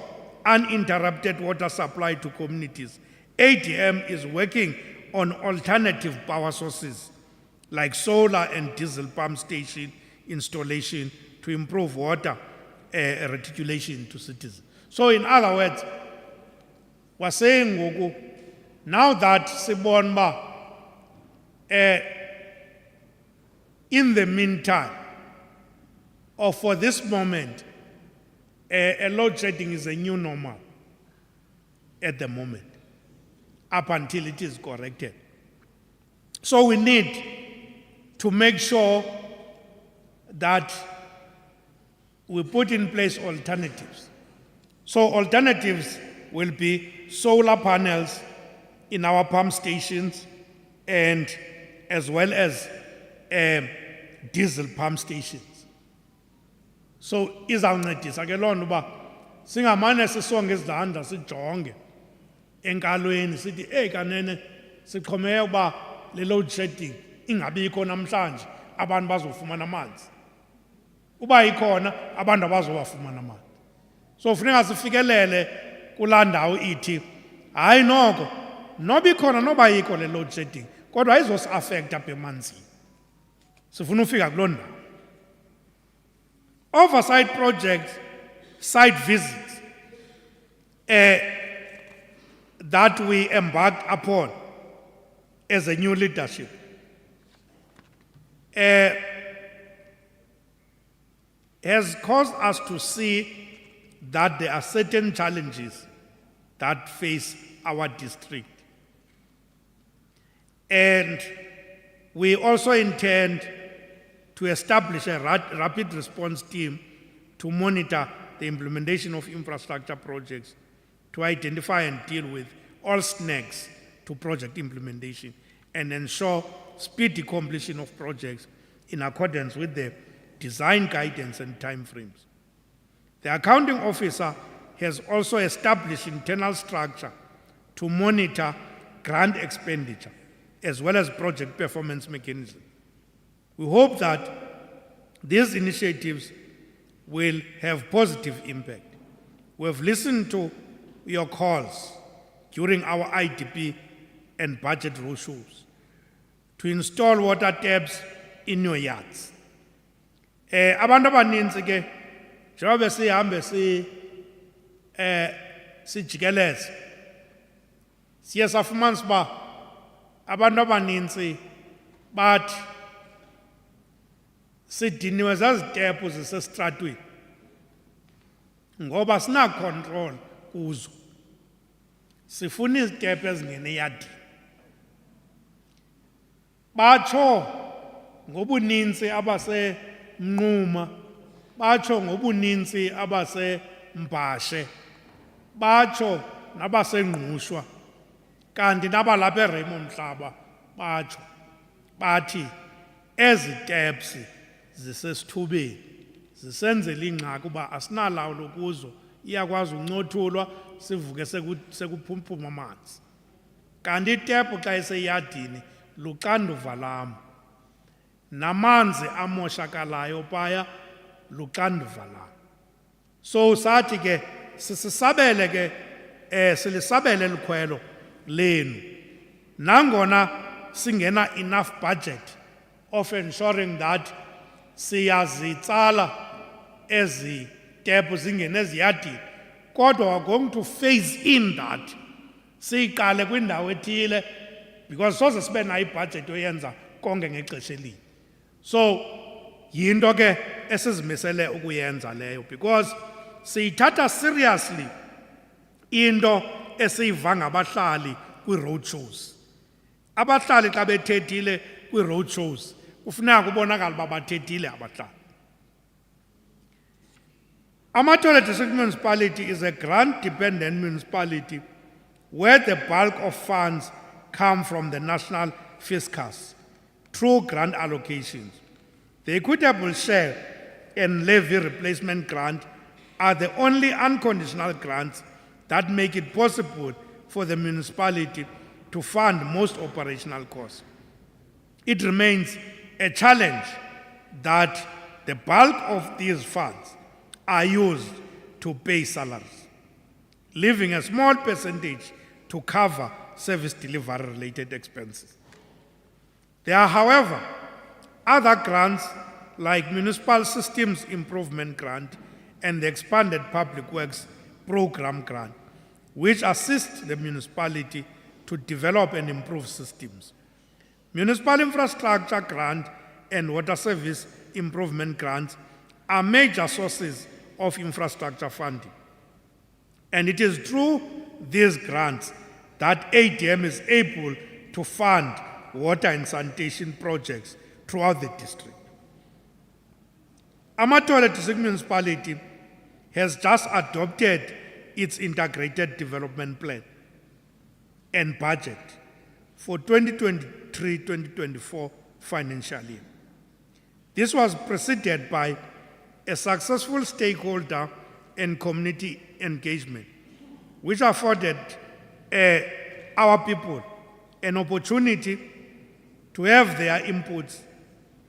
uninterrupted water supply to communities, ADM is working on alternative power sources like solar and diesel pump station installation to improve water reticulation to citizens. So in other words, we're saying now that Sibonba, in the meantime, or for this moment, a load shedding is a new normal at the moment, up until it is corrected. So we need to make sure that we put in place alternatives. So alternatives will be solar panels in our pump stations and as well as diesel pump stations. So izawuncedisa ke loo nto uba singamane sisonge izandla sijonge enkalweni sithi kanene siqhomeke uba le load shedding ingabikho namhlanje abantu bazofumana amanzi. Uba ikhona abantu abazowafumana amanzi. So funeka sifikelele kulaa ndawo ithi hayi noko noba ikhona noba yikho le load shedding kodwa ayizosi-affecta apha emanzini. Sifuna ufika kuloo ndawo. Oversight projects, site visits that we embarked upon as a new leadership has caused us to see that there are certain challenges that face our district. And we also intend to establish a rapid response team to monitor the implementation of infrastructure projects, to identify and deal with all snags to project implementation, and ensure speedy completion of projects in accordance with the design guidance and timeframes. The accounting officer has also established internal structure to monitor grant expenditure as well as project performance mechanism. We hope that these initiatives will have positive impact. We have listened to your calls during our IDP and budget roadshows to install water taps in your yards. Abantu abaninzi ke njengoba sihambe sijikeleza siye safumanisa uba abantu abaninzi bathi sidiniwe zazitepu zisestratweni ngoba sina-control kuzo. Sifuna izitepu ezingena eyadini. Batsho ngobuninzi abaseMnquma, batsho ngobuninzi abaseMbashe, batsho nabaseNgqushwa, kanti nabalapha eRemo Mhlaba batsho bathi ezi taps zisesithubeni zisenzela ingxaki uba asinalawulo kuzo, iyakwazi uncothulwa sivuke sekuphumpuma amanzi. Kanti itepu xa iseyadini luxanduva lam, namanzi amoshakalayo phaya luxanduva lam. So sathi ke sisabele ke silisabele likhwelo lenu nangona singena enough budget of ensuring that siyazitsala ezi tap zingene eziyadini kodwa we're going to phase in that siyiqale kwindawo ethile because soze sibe nayo ibudget oyenza konke ngexesha elinye. So yinto ke esizimisele ukuyenza leyo because siyithatha seriously into esiyiva ngabahlali kwi-road shows. Abahlali xa bethethile kwi-road shows kufuneka kubonakala uba bathethile abahlali. Amathole District Municipality is a grant-dependent municipality where the bulk of funds come from the national fiscus through grant allocations. The equitable share and levy replacement grant are the only unconditional grants that make it possible for the municipality to fund most operational costs. It remains a challenge that the bulk of these funds are used to pay salaries, leaving a small percentage to cover service delivery related expenses. There are, however, other grants like Municipal Systems Improvement Grant and the Expanded Public Works Program Grant, which assist the municipality to develop and improve systems. Municipal Infrastructure Grant and Water Service Improvement Grants are major sources of infrastructure funding. And it is through these grants that ADM is able to fund water and sanitation projects throughout the district. Amathole District Municipality has just adopted its integrated development plan and budget for 2023-2024 financial year. This was preceded by a successful stakeholder and community engagement, which afforded our people an opportunity to have their inputs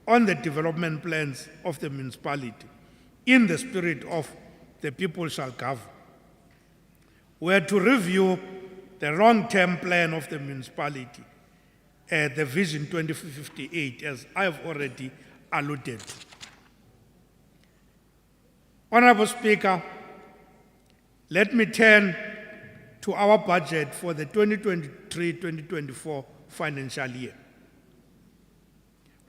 on the development plans of the municipality in the spirit of the people shall govern. We are to review the long-term plan of the municipality, the Vision 2058, as I have already alluded to. Honorable Speaker, let me turn to our budget for the 2023-2024 financial year.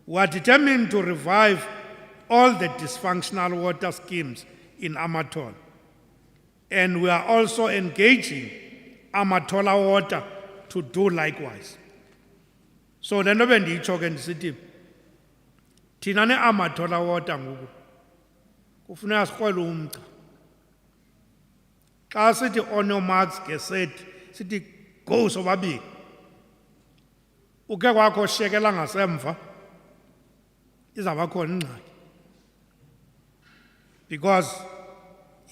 We are determined to revive all the dysfunctional water schemes in Amathole, and we are also engaging Amathole Water to do likewise. So le nto bendiyitsho ke ndisithi thina ne-Amathole Water ngoku kufuneka sirhwele umgca. Xa sithi on your marks get set, sithi go sobabili. Uke kwakho shekela ngasemva izawuba khona ingxaki. Because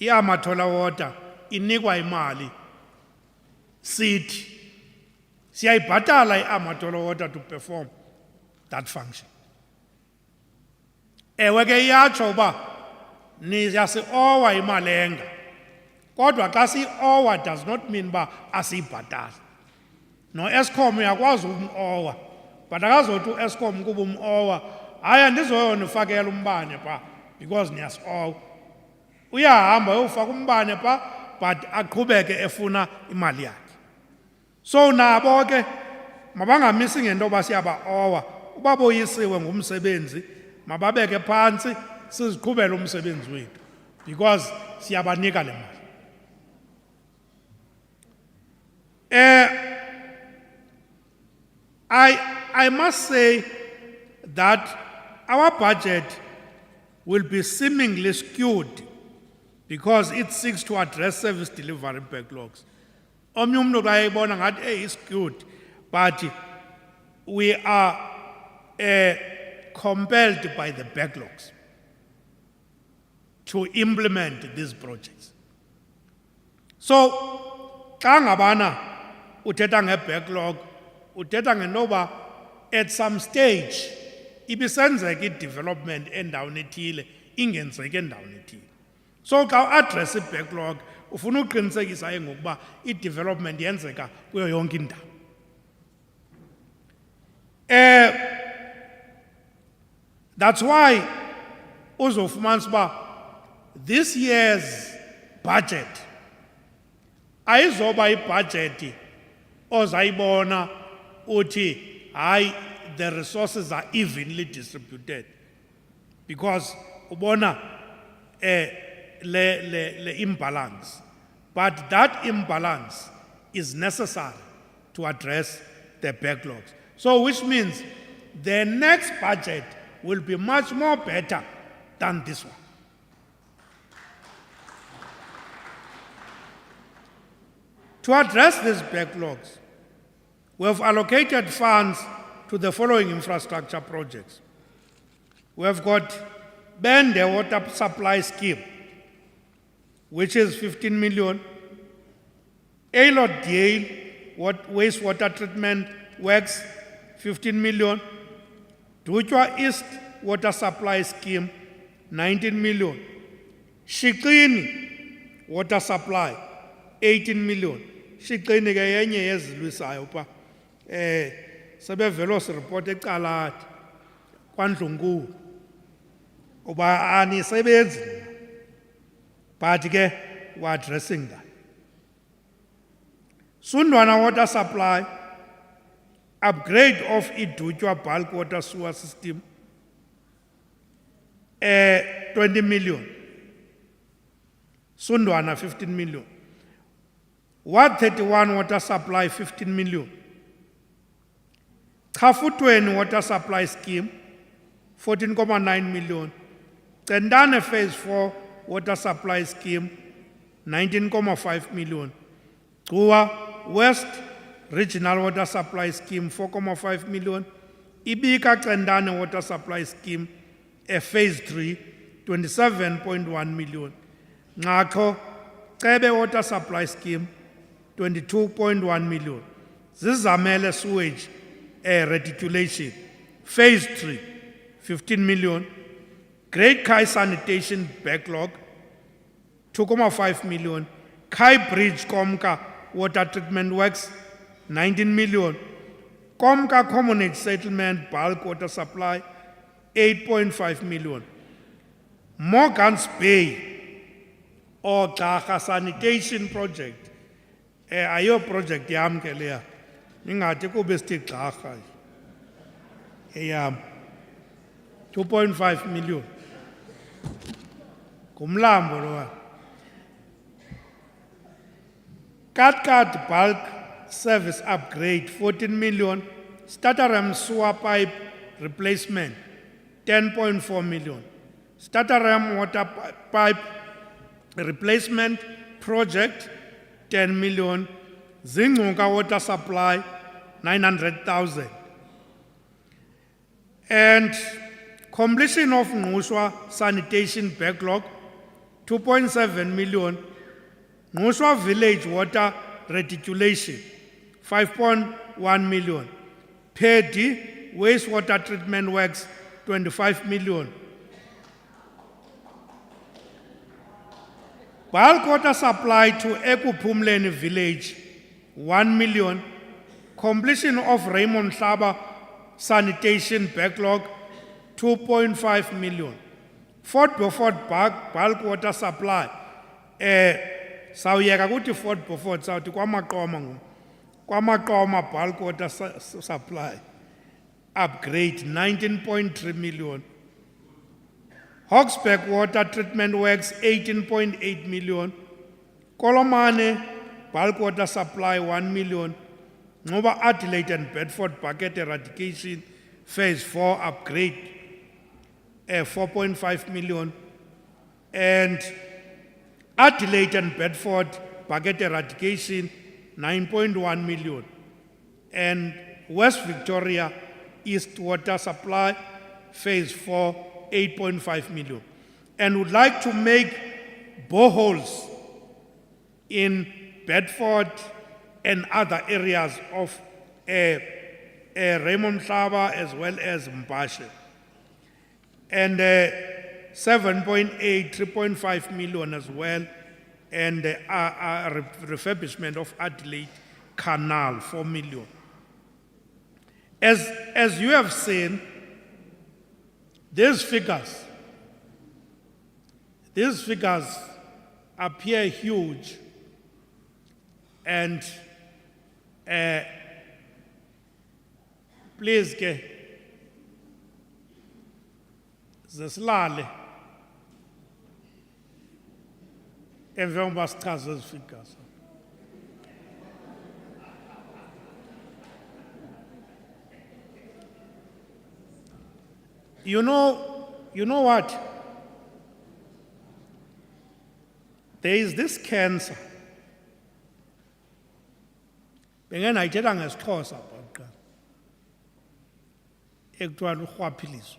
i-Amathole Water inikwa imali sithi siyayibhatala i-Amathole Water to perform that function. Ewe ke iyatsho uba niyasi-owa imali enga, kodwa xa si-owa does not mean uba asiyibhatali. No-Eskom uyakwazi umowa, but akazothi u-Eskom kuba umowa hayi andizoyonifakela umbane phaa because niyasi-owa. Uyahamba uyofaka umbane phaa but aqhubeke efuna imali yakhe. So nabo ke mabangamisi ngento yoba siyaba-owa, uba boyisiwe ngumsebenzi mababeke phantsi siziqhubele umsebenzi wethu because siyabanika le mali. I must say that our budget will be seemingly skewed because it seeks to address service delivery backlogs. Omnye umntu xa eyibona ngathi is skewed, but we are compelled by the backlogs to implement these projects. So, xa ngabana uthetha nge-backlog, uthetha ngenoba at some stage ibisenzeka i-development endaweni ethile ingenzeki endaweni ethile. So xa u-address i-backlog ufuna uqinisekisa ke ngokuba i-development yenzeka kuyo yonke indawo. That's why uzofumanisa uba this year's budget ayizoba ibudget ozayibona uthi hayi the resources are evenly distributed, because ubona le imbalance, but that imbalance is necessary to address the backlogs. So which means the next budget will be much more better than this one. To address these backlogs, we have allocated funds to the following infrastructure projects. We have got Bende Water Supply Scheme, which is 15 million. Aylot Dale Wastewater Treatment Works, 15 million. Dutwa East Water Supply Scheme, 19 million. Shikini Water Supply, 18 million. Shikini ke yenye yezilwisayo pa sebevelo report eCllr kwaNdlungu uba anisebenzi, but ke we are addressing that. Sundwana Water Supply, upgrade of Idutwa bulk water sewer system, 20 million. Sundwana 15 million. Ward 31 water supply 15 million. Khafutweni water supply scheme 14.9 million. Tendane phase 4 water supply scheme 19.5 million. Gua West regional water supply scheme 4.5 million. Ibika Tendane water supply scheme phase 3 27.1 million. Ngakho Cebe water supply scheme 22.1 million. Zizamele sewage reticulation phase 3 15 million. Great Kai sanitation backlog 2.5 million. Kai Bridge Komka water treatment works 19 million. Komka communage settlement bulk water supply 8.5 million. Morgan's Bay or Cllr sanitation project ayo project yam ke leya ingathi kube sithi Cllr eyam 2.5 million kumlambo lo. Kat bulk service upgrade 14 million. Stutterham sewer pipe replacement 10.4 million. Stutterham water pipe replacement project 10 million. Zingcuka water supply 900,000. And completion of Ngqushwa sanitation backlog 2.7 million. Ngqushwa village water reticulation 5.1 million. Pedi wastewater treatment works 25 million. Bulk water supply to Ekupumleni village 1 million. Completion of Raymond Hlaba sanitation backlog 2.5 million. Fort Beaufort bulk water supply sawuyeka kuthi Fort Beaufort sawuthi kwamaqoma bulk water supply upgrade 19.3 million. Hawksback water treatment works 18.8 million. Kolomane bulk water supply 1 million. Ngoba Adelaide and Bedford bucket eradication phase 4 upgrade 4.5 million. And Adelaide and Bedford bucket eradication 9.1 million. And West Victoria East water supply phase 4 8.5 million. And would like to make boreholes in Bedford and other areas of Raymond Hlaba as well as Mpashe. And 7.8, 3.5 million as well and the refurbishment of Adelaide Canal, 4 million. As you have seen, these figures appear huge, and please ke zesilale emva kokuba sichaze ezi figures. You know what? There is this cancer. Bengenayithetha ngesiXhosa bhaqa. Ekuthiwa lurhwaphilizo.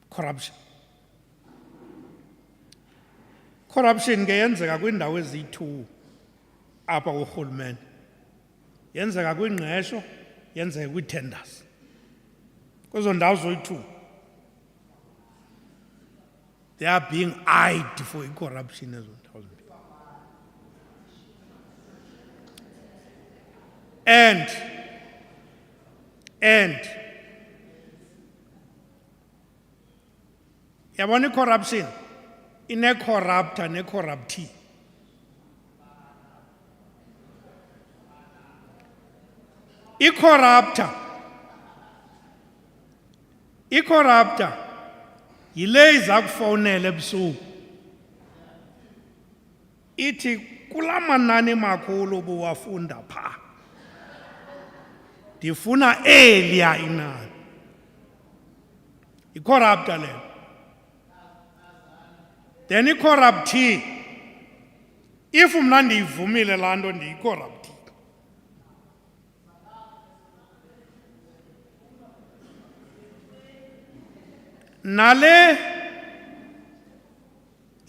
Corruption. Corruption ke yenzeka kwiindawo eziyi-2 apha kurhulumente. Yenzeka kwingqesho, yenzeka kwii-tenders. Kwezo ndawo zoyi-2. They are being eyed for corruption ezo ndawo zimbini. And yabona i-corruption ine-corruptor ne-corruptee. I-corruptor yile iza kufowunela ebusuku ithi kula manani makhulu buwafunda pha, ndifuna eliya inani. I-corruptor leyo. Then i-corruptee, if mna ndiyivumile laa nto ndiyi-corruptee, nale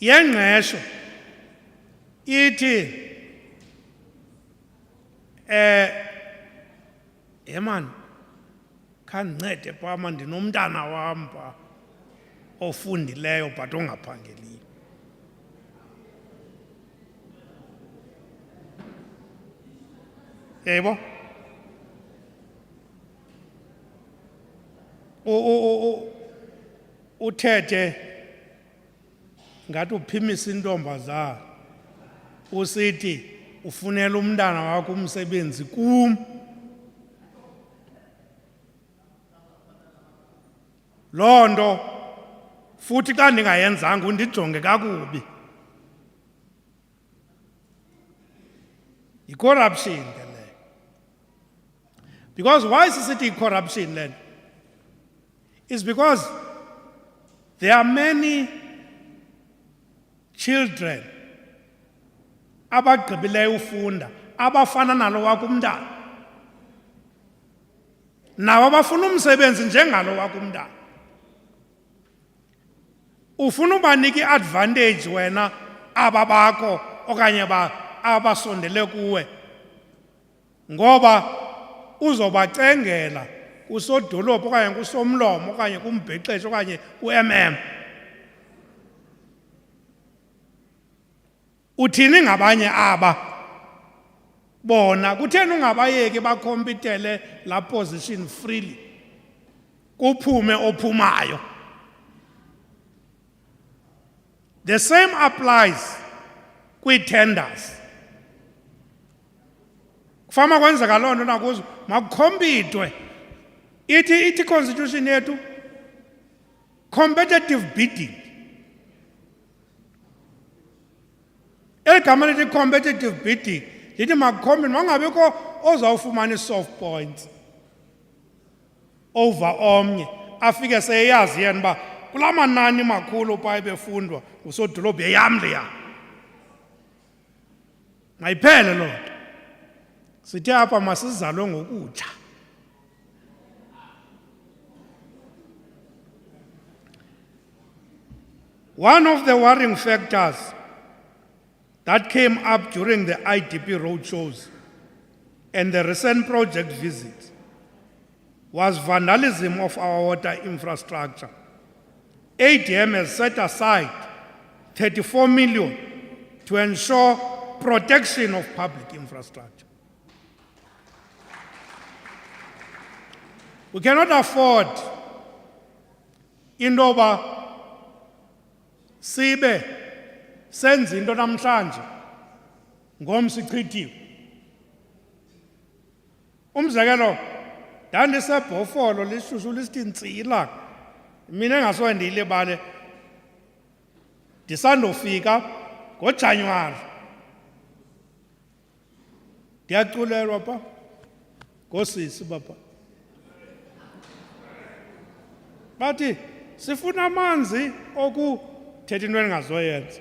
yengqesho ithi man, khandincede pha man, ndinomntana wam pha ofundileyo but ongaphangeliyo. Yebo? Uthethe ngathi uphimisa intombazana usithi ufunela umntana wakho umsebenzi kum. Loo nto futhi xa ndingayenzanga undijonge kakubi. Yi-corruption ke leyo. Because why sisithi yi-corruption then? It's because there are many children abagqibileyo ufunda abafana nalo wakho umntana, nawo abafuna umsebenzi njengalo wakho umntana. Ufuna ubanika i-advantage wena aba bakho okanye abasondele kuwe ngoba uzobacengela kusodolophu okanye kusomlomo okanye kumbhexesho okanye ku-MM. Uthini ngabanye aba bona? Kutheni ungabayeki bakhompitele la position freely kuphume ophumayo? The same applies kwii-tenders. Kufama kwenzeka loo nto nakuzo, makukhompitwe. Ithi constitution yethu competitive bidding. Egama lithi competitive bidding lithi makukhompitwe, mangabikho ozawufumana i-soft points over omnye afike seyazi yena uba kula manani makhulu pha ebefundwa ngusodolophu yeyam leya. Mayiphele loo nto. Sithe apha masizalwe ngokutsha. One of the worrying factors that came up during the IDP roadshows and the recent project visits was vandalism of our water infrastructure. ADM has set aside 34 million to ensure protection of public infrastructure. We cannot afford indoba sibe senza into namhlanje ngomso ichithiwe. Umzekelo ndandisebhofolo lishushu lisithi ntsila mina engasoke ndiyilibale ndisandofika ngoJanuwari ndiyaculelwa pha ngosisi bapha bathi sifuna amanzi okuthetha into endingazoyenza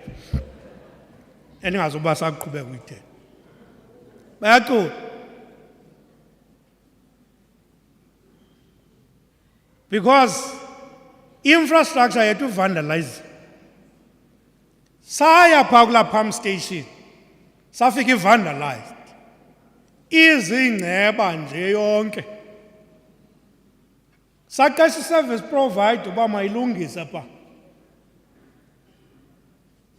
endingazoba saqhubeka uyithetha bayacula because infrastructure yethu vandalize saya phaa kulaa pump station safika i-vandalized izingceba nje yonke saqesha i-service provider uba mayilungise phaa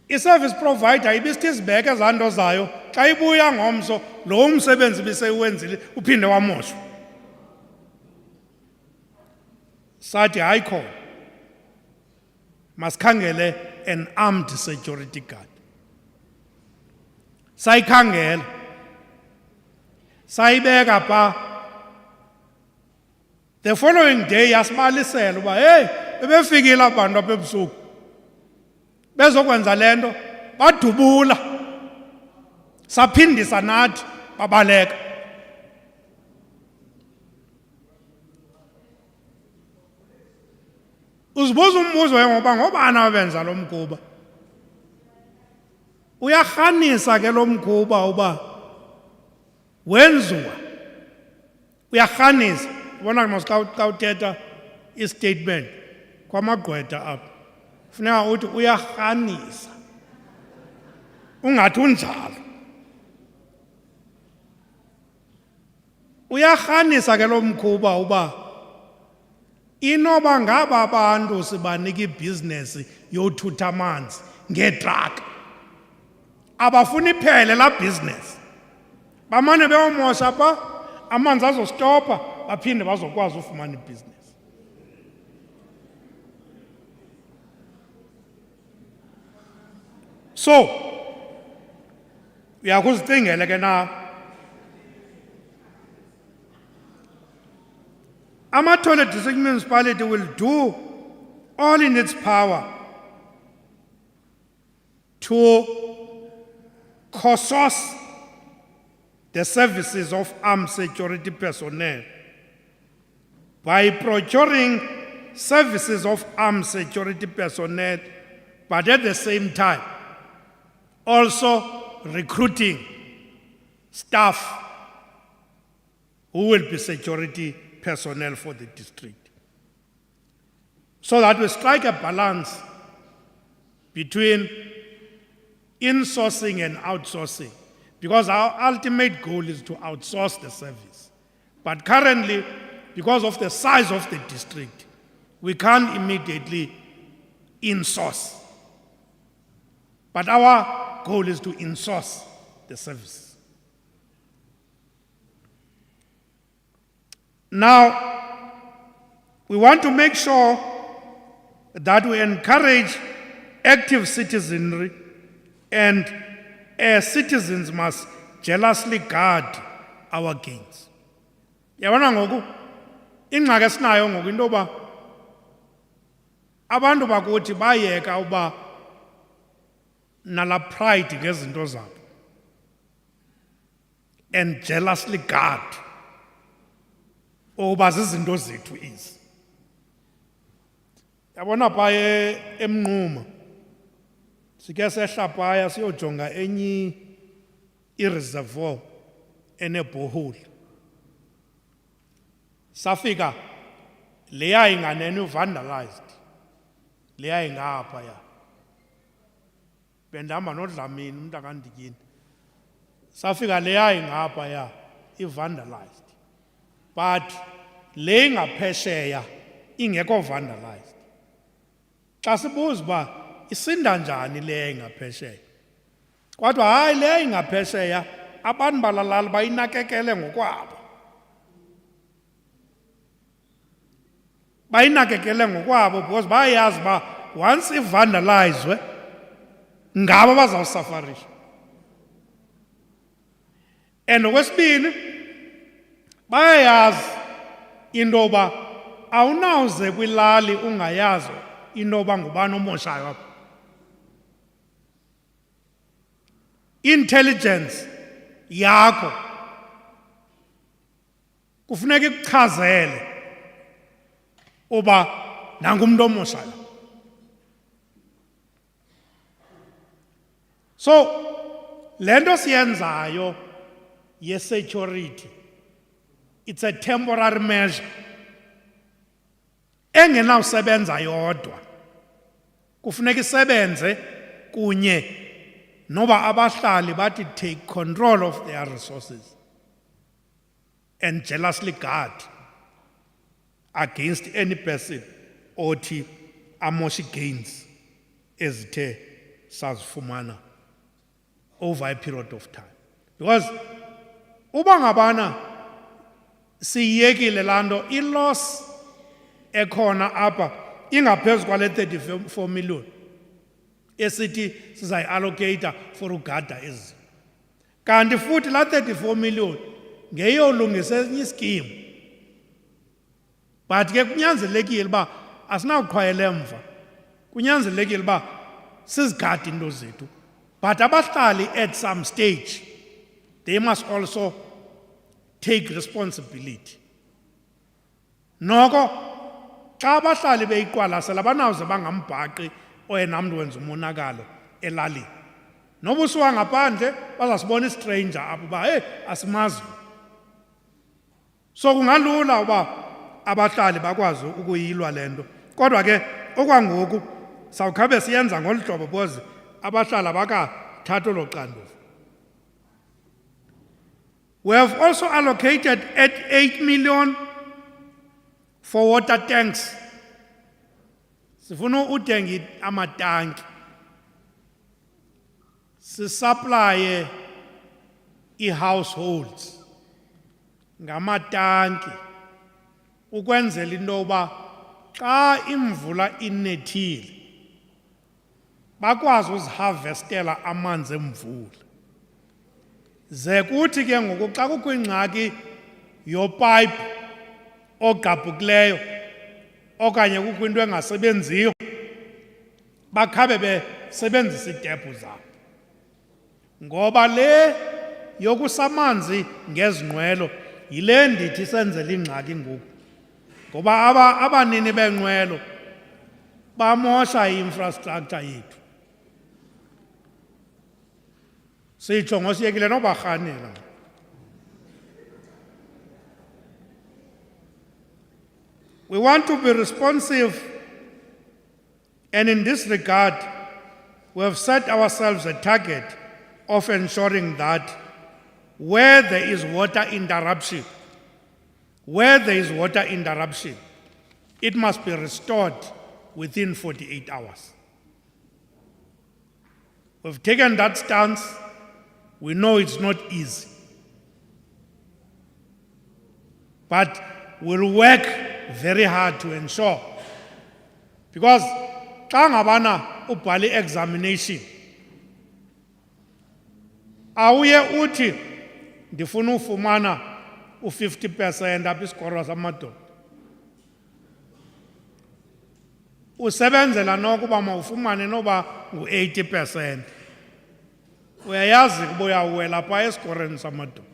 i-service provider ibisithi izibeke ezaa nto zayo xa ibuya ngomso lo umsebenzi biseyiwenzile uphinde wamoshwa sathi hayi khona masikhangele an armed security guard sayikhangela sayibeka phaa the following day yasibalisela uba hey bebefikile abantu apha ebusuku bezokwenza le nto badubula saphindisa nathi babaleka uzibuza umbuzo ngoba ngobani abenza lo mkhuba uyarhanisa ke lo mkhuba uba wenziwa uyarhanisa ubona xa uthetha i-statement kwamagqwetha apha funeka uthi uyarhanisa ungathi unjalo uyarhanisa ke lo mkhuba uba inoba ngaba abantu sibanika ibhizinesi yothutha amanzi ngeetraka abafuni iphele laa bhizinesi bamane beyomosha pha amanzi azostopha baphinde bazokwazi ufumana ibhizinesi so uyakuzicingele ke na Amathole District Municipality will do all in its power to co-source the services of armed security personnel by procuring services of armed security personnel, but at the same time also recruiting staff who will be security personnel for the district, so that we strike a balance between insourcing and outsourcing, because our ultimate goal is to outsource the service. But currently, because of the size of the district, we can't immediately insource. But our goal is to insource the service. Now, we want to make sure that we encourage active citizenry, and as citizens must jealously guard our gains. Yabona ngoku ingxaki esinayo ngoku into yoba abantu bakuthi bayeka uba nala pride ngezinto zabo and jealously guard oba zizinto zethu ezi. Yabona pha eMnquma sike sehla phaya siyojonga enye i-reservoir enebhohole. Safika leya inganeni vandalized, leya ingapha ya bendihamba noDlamini umuntu akandikini. Safika leya ingapha ya i-vandalized, but le ingaphesheya ingekho vandalized. Xa sibuza uba isinda njani le ingaphesheya, Kodwa hayi le ingaphesheya abantu balalala bayinakekele ngokwabo. Bayinakekele ngokwabo because bayazi ba once ivandalizwe ngabo bazawusafarisha. And okwesibini bayazi indoba awunawuze kwilali ungayazi indoba ngubani omoshayo apha. Intelligence yakho kufuneka ikuchazele uba nangumuntu omoshayo. So lento siyenzayo ye-security, it's a temporary measure engenawusebenza yodwa. Kufuneka isebenze kunye noba abahlali bathi take control of their resources and jealously guard against any person othi amoshe gains ezithe sazifumana over a period of time. Because uba ngabana siyekile lando i-loss ekhona apha ingaphezu kwale 34 million esithi sizayi-allocata for ugada ezi. Kanti futhi la 34 million ngeyolungisa enye iskimu. But ke kunyanzelekile uba asinawuqhwayela emva. Kunyanzelekile uba sizigade into zethu. But abahlali at some stage, they must also take responsibility. Noko xa abahlali beyiqwalasela banawuze bangambhaqi oyena mntu wenza umonakalo elalini. Noba usuka ngaphandle bazasibona istranger apho uba hey asimazi. So kungalula uba abahlali bakwazi ukuyilwa lento. Kodwa ke okwangoku sawukhabe siyenza ngolu hlobo because abahlali abakathatha olo xanduva. We have also allocated 8 million for water tanks. Sifuna uthenga amatanki. Sisupply i-households ngamatanki ukwenzela into yoba xa imvula inethile bakwazi uziharvestela amanzi emvula. Ze kuthi ke ngoku xa kukho ingxaki yopipe ogqabhukileyo okanye kukho into engasebenziyo bakhabe besebenzisa iitephu zabo. Ngoba le yokusamanzi ngezinqwelo yile ndithi senzele ingxaki ngoku. Ngoba abanini benqwelo bamosha i-infrastructure yethu. Sitsho ngosiyekile nobarhanela. We want to be responsive, and in this regard, we have set ourselves a target of ensuring that where there is water interruption, it must be restored within 48 hours. We've taken that stance. We know it's not easy. But we'll work very hard to ensure. Because xa ngabana ubhale examination, awuye uthi ndifuna ufumana u-50% apha isikoro samadoda. Usebenzela nokuba mawufumane noba ngu-80%. Uyayazi kuba uyawela phaa esikorweni samadoda.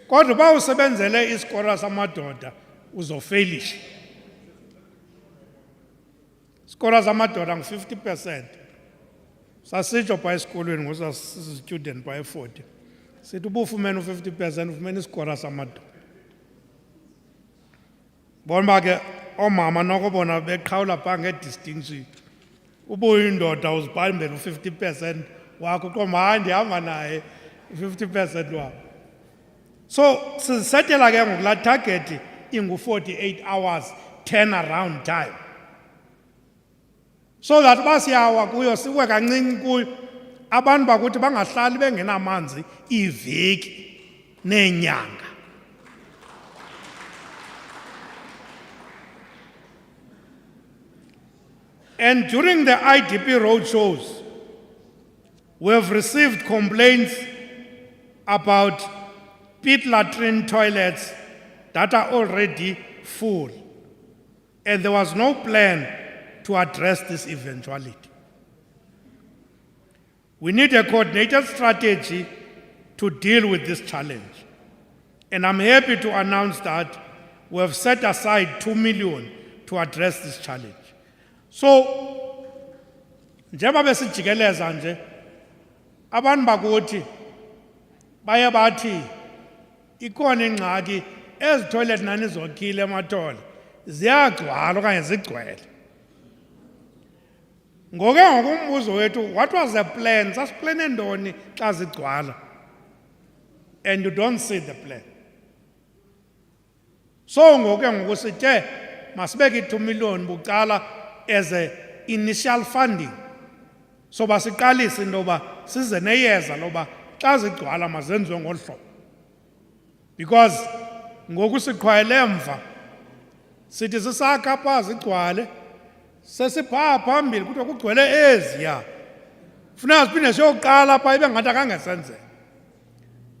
Kodwa uba usebenzele isikoro samadoda uzofeylisha. Isikoro samadoda ngu-50%. Sasitsho phaa esikolweni ngosasistudent phaa e-40. Sithi uba ufumene u-50% ufumene isikoro samadoda. Bona uba ke oomama noko bona beqhawula phaa ngedistinction. Uba uyindoda uzibhambela u-50% wakho qomba hayi ndihamba naye u-50% wakho. So sizisetela ke ngoku laa target ingu-48 hours turnaround time. So that uba siyawa kuyo siwe kancinci kuyo abantu bakuthi bangahlali bengenamanzi iveki neenyanga. And during the IDP roadshows, we have received complaints about pit latrine toilets that are already full. And there was no plan to address this eventuality. We need a coordinated strategy to deal with this challenge. And I'm happy to announce that we have set aside 2 million to address this challenge. So, njengoba besijikeleza nje, abantu bakuthi baye bathi ikhona ingxaki ezitoilet nani zokhile emathole ziyagcwala okanye zigcwele. Ngoke ngokumbuzo wethu, what was the plan? Sasiplane ndoni xa zigcwala? And you don't see the plan. So ngoke ngokusithe masibeke 2 million bucala as a initial funding. So basiqalise intoba size neyeza loba xa zigcwala mazenziwe ngolu hlobo. Because ngoku siqhwayele emva sithi sisakha pha zigcwale sesiphaa phambili kuthiwa kugcwele eziya. Funeka siphinde siyoqala pha ibe ngathi akangesenzeka.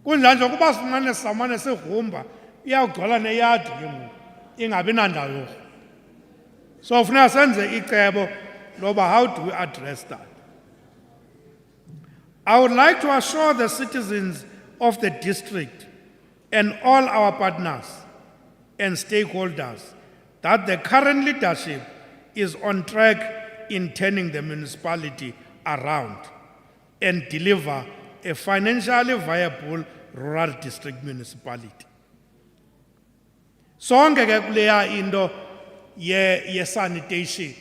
Kunjalo nje ukuba samane sigrumba iyawugcwala neyadi ke ngoku ingabi nandawo yorhu. So funeka senze icebo loba how do we address that? I would like to assure the citizens of the district and all our partners and stakeholders that the current leadership is on track in turning the municipality around and deliver a financially viable rural district municipality. Sonke ke kuleya into ye sanitation.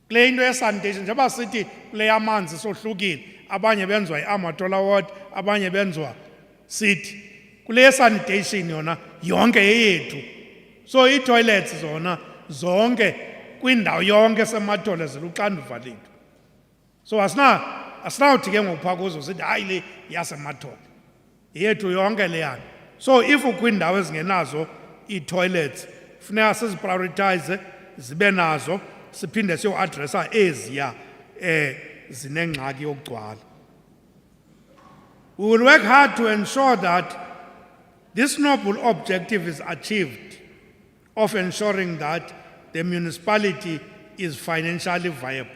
Kule into ye sanitation njengoba sithi kule yamanzi sohlukile, abanye benzwa iAmathole ward, abanye benzwa sithi. Kule sanitation yona yonke yethu. So i-toilets zona zonke kwindawo yonke semathole ziluxanduva lethu. So asinawuthi ke ngokupha kuzo sithi hayi le yasemathole yethu yonke leyana. So if ukwindawo ezingenazo i-toilets funeka siziprioritize zibe nazo siphinde siyo-adressa eziya zinengxaki yokugcwala. We will work hard to ensure that this noble objective is achieved of ensuring that the municipality is financially viable.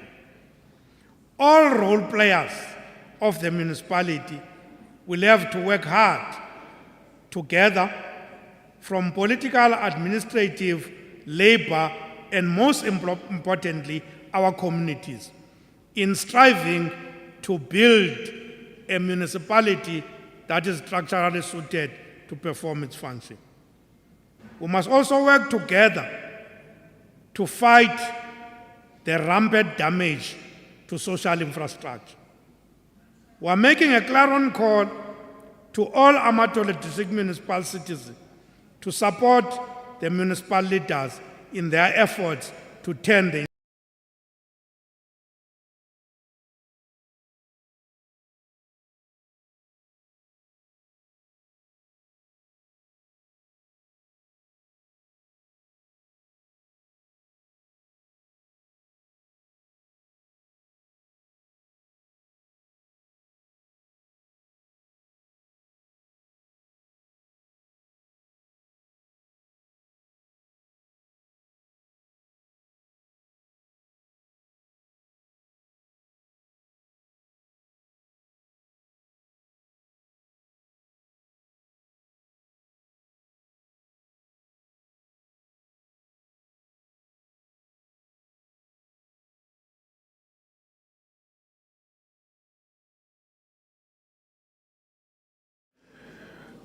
All role players of the municipality will have to work hard together, from political, administrative, labor, and most importantly, our communities, in striving to build a municipality that is structurally suited to perform its function. We must also work together to fight the rampant damage to social infrastructure. We are making a clarion call to all Amathole district municipal citizens to support the municipal leaders in their efforts to turn the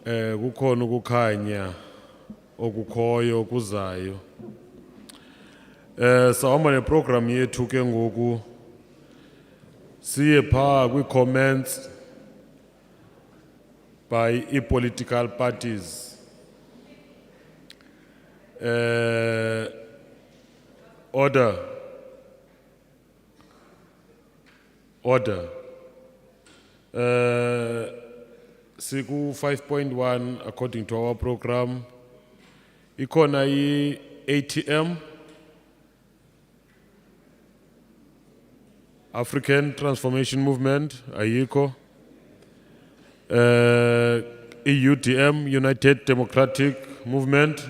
kukhona ukukhanya okukhoyo kuzayo. Sawuhamba neprogram yethu ke ngoku siye phaa kwi-comments by i-political parties. Order. Order. Siku 5.1 according to our program. Ikona ATM, African Transformation Movement, ayiko. UDM, United Democratic Movement,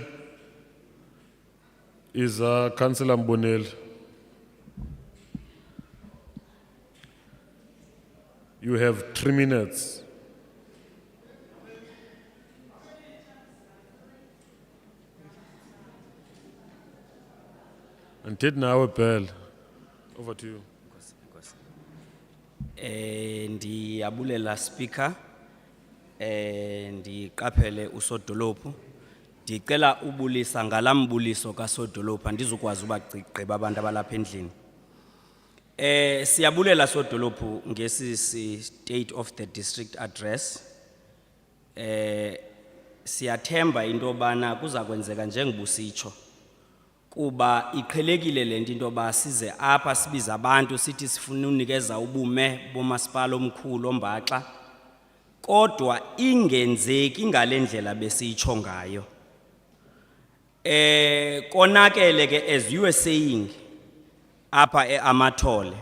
is Councillor Mbonel. You have 3 minutes. And take now a bell. Over to you. Ndiyabulela speaker ndiqaphele usodolophu ndicela ubulisa ngalambuliso kasodolophu andizukwazi ubagqiba abantu abalapha endlini siyabulela sodolophu ngesi state of the district address siyathemba into bana kuza kwenzeka njengobusitsho kuba iqhelekile lento into ba size apha sibiza abantu sithi sifuna unikeza ubume bomasipala omkhulu ombaxa kodwa ingenzeki ngalendlela besitsho ngayo konakele ke as you were saying apha eAmathole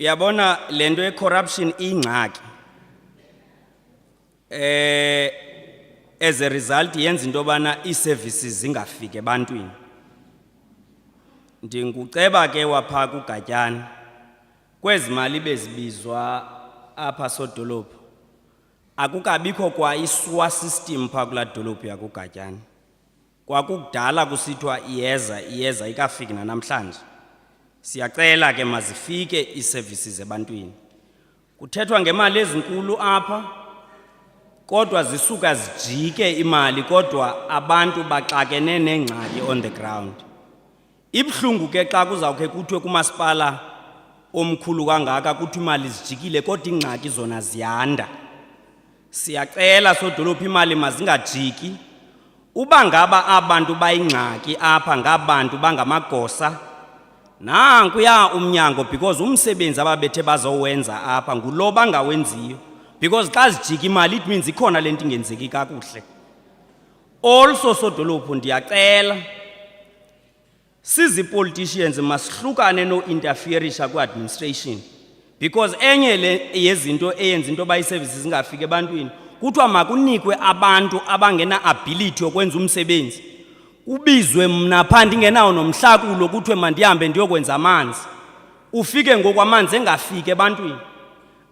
uyabona lento corruption ingxaki as a result yenza into bana i-services zingafiki ebantwini ndinguceba ke wapha kuGatyana kwezi mali bezibizwa apha sodolophu akukabikho kwa iswa system pha kula dolophu yakuGatyana kwakudala kusithwa iyeza ikafiki namhlanje siyacela ke mazifike i-services ebantwini kuthethwa ngemali ezinkulu apha kodwa zisuka zijike imali kodwa abantu baxakene nengxaki on the ground ibhlungu ke xa kuzawukhe kuthiwe kumasipala omkhulu kangaka kuthi imali zijikile kodwa ingxaki zona ziyanda siyacela sodolophu imali mazingajiki uba ngaba abantu bayingxaki apha ngabantu bangamagosa nanku ya umnyango because umsebenzi ababethe bazowenza apha ngulo bangawenziyo because xa zijika imali it means ikhona lento ingenzeki kakuhle also sodolophu ndiyacela sizi politicians masihlukane no interferisha ku administration because enye le yezinto eyenza into bayi services zingafiki ebantwini kuthiwa makunikwe abantu abangena ability yokwenza umsebenzi ubizwe mna phandi ngenawo nomhlakulo kuthiwe mandihambe ndiyokwenza amanzi ufike ngokwamanzi engafiki ebantwini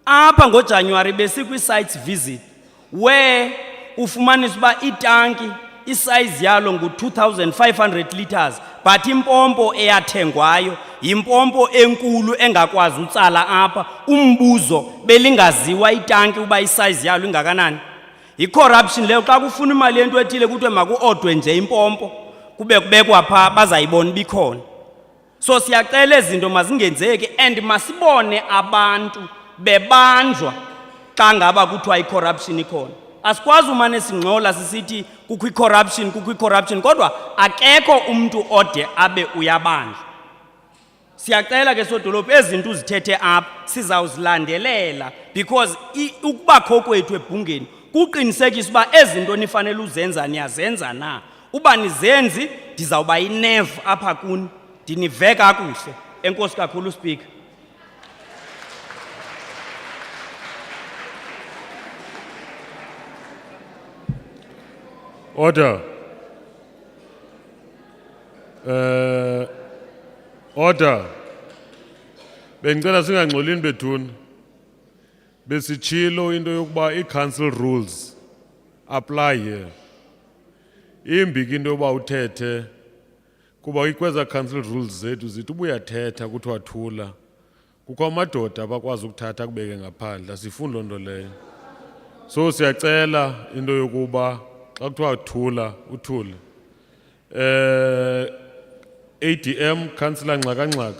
apha ngoJanuary besikwi sites visit where ufumanisa uba itanki isize yalo ngu-2500 liters but impompo eyathengwayo impompo enkulu engakwazi utsala apha umbuzo belingaziwa itanki uba isize yalo ingakanani icorruption leyo xa kufuna imali yento ethile kuthiwe makuodwe nje impompo kube kubekwa pha bazayibona bikhona so siyacela izinto mazingenzeki and masibone abantu bebanjwa xa ngaba kuthiwa icorruption ikhona asikwazi umane singxola sisithi kukho icorruption kodwa akekho umuntu ode abe uyabanjwa siyacela ke sodolophu ezinto uzithethe apha sizawuzilandelela because ukubakho kwethu ebhungeni kuqinisekisa uba ezinto nifanele uzenza niyazenza na uba nizenzi ndizawuba yinerve apha kuni ndinive kakuhle enkosi kakhulu speaker Order. Order. Bengicela singangxolini bethuni. Besichilo into yokuba i-council rules apply here. Imbi ke into yoba uthethe kuba ikweza council rules zethu zithi ubuyathetha kuthi wathula. Kukho amadoda abakwazi ukuthatha kubeke ngaphandle asifuni lonto leyo. So siyacela into yokuba xa kuthiwa thula uthule ADM Councillor Nxaka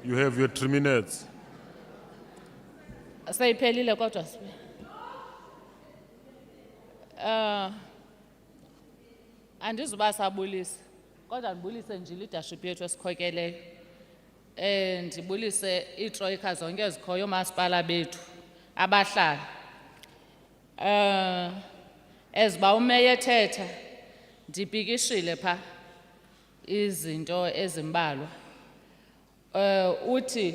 You have your 3 minutes. Seyiphelile kodwa sibe. Andizuba sabulisa. Kodwa ndibulise nje leadership yethu esikhokeleyo. Ndibulise itroika zonke ezikhoyo masipala bethu abahlali. Eziba umeya ethetha ndibhikishile pha izinto ezimbalwa. Uthi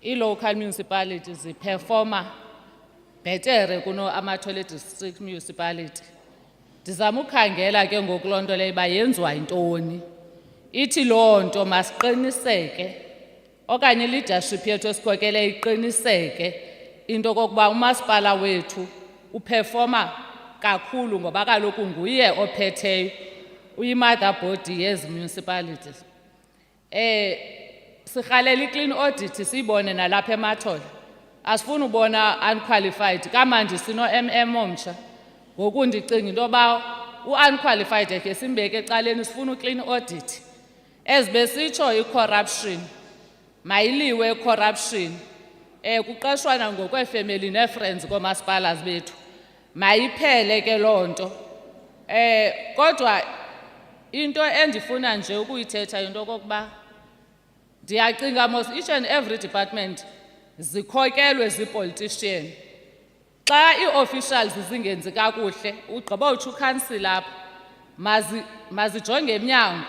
i-local municipalities performa better kuno Amathole district municipality. Ndizama ukhangela ke ngokulonto leyo ba yenziwa intoni. Ithi lonto masiqiniseke okanye leadership yethu esikhokele iqiniseke into kokuba umasipala wethu uperforma kakhulu ngoba kaloku nguye ophetheyo uyi-motherboard yezi municipalities. Sikhalela i-clean audit siyibone nalapha eMathole. Asifuni ubona unqualified kamanje sino MM omtsha. Ngoku ndicinga into yoba u-unqualified ke simbeke ecaleni sifuna u-clean audit. Ezibesitsho i-corruption mayiliwe corruption. Kuqeshwana ngokwefamily ne-friends komasipala bethu. Mayiphele ke lonto. Kodwa into endifuna nje ukuyithetha into kokuba ndiyacinga mos each and every department zikhokelwe zi-politician. Xa i-officials zingenzi kakuhle ugqiba utsho ukansila apha mazijonge emnyango.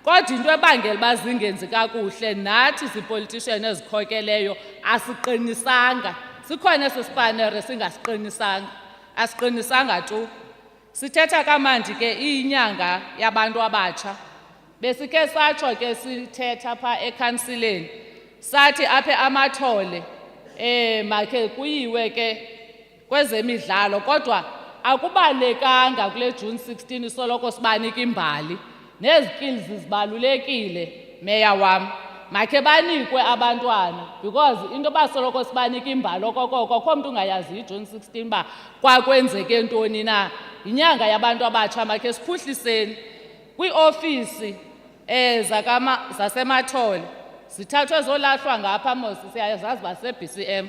Kodwa into ebangela uba zingenzi kakuhle nathi zi-politician ezikhokeleyo asiqinisanga. Sikhona esi sipanere singasiqinisanga. Asiqinisanga tu. Sithetha kamandi ke inyanga yabantu abatsha. Besike satsho ke sithetha pha ekansileni. Sathi apha Amathole makhe kuyiwe ke kwezemidlalo kodwa akubalekanga kule June 16 soloko sibanika imbali. Nezikills zibalulekile meya wami. Makhe banikwe abantwana because into basoloko sibanika imbali okokoko kho umuntu ungayazi iJune 16 ba kwakwenzeke ntoni na. Inyanga yabantu abatsha makhe siphuhliseni kwi-ofisi zasemathole sithathwe zolahlwa ngapha mos siyazazi base-BCM.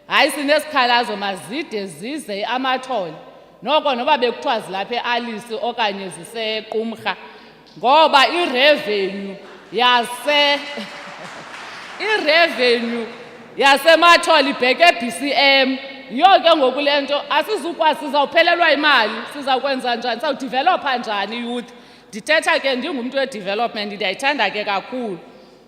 Hayi sinesikhalazo mazide zize Amathole. Noko noba bekuthiwa zilapha eAlice okanye ziseQumrha ngoba irevenue yasemathole ibheke eBCM. Yonke ngoku lento asizukwazi sizawuphelelwa imali sizakwenza njani sizawudevelopa njani youth. Ndithetha ke ndingumuntu we-development ndiyayithanda ke kakhulu.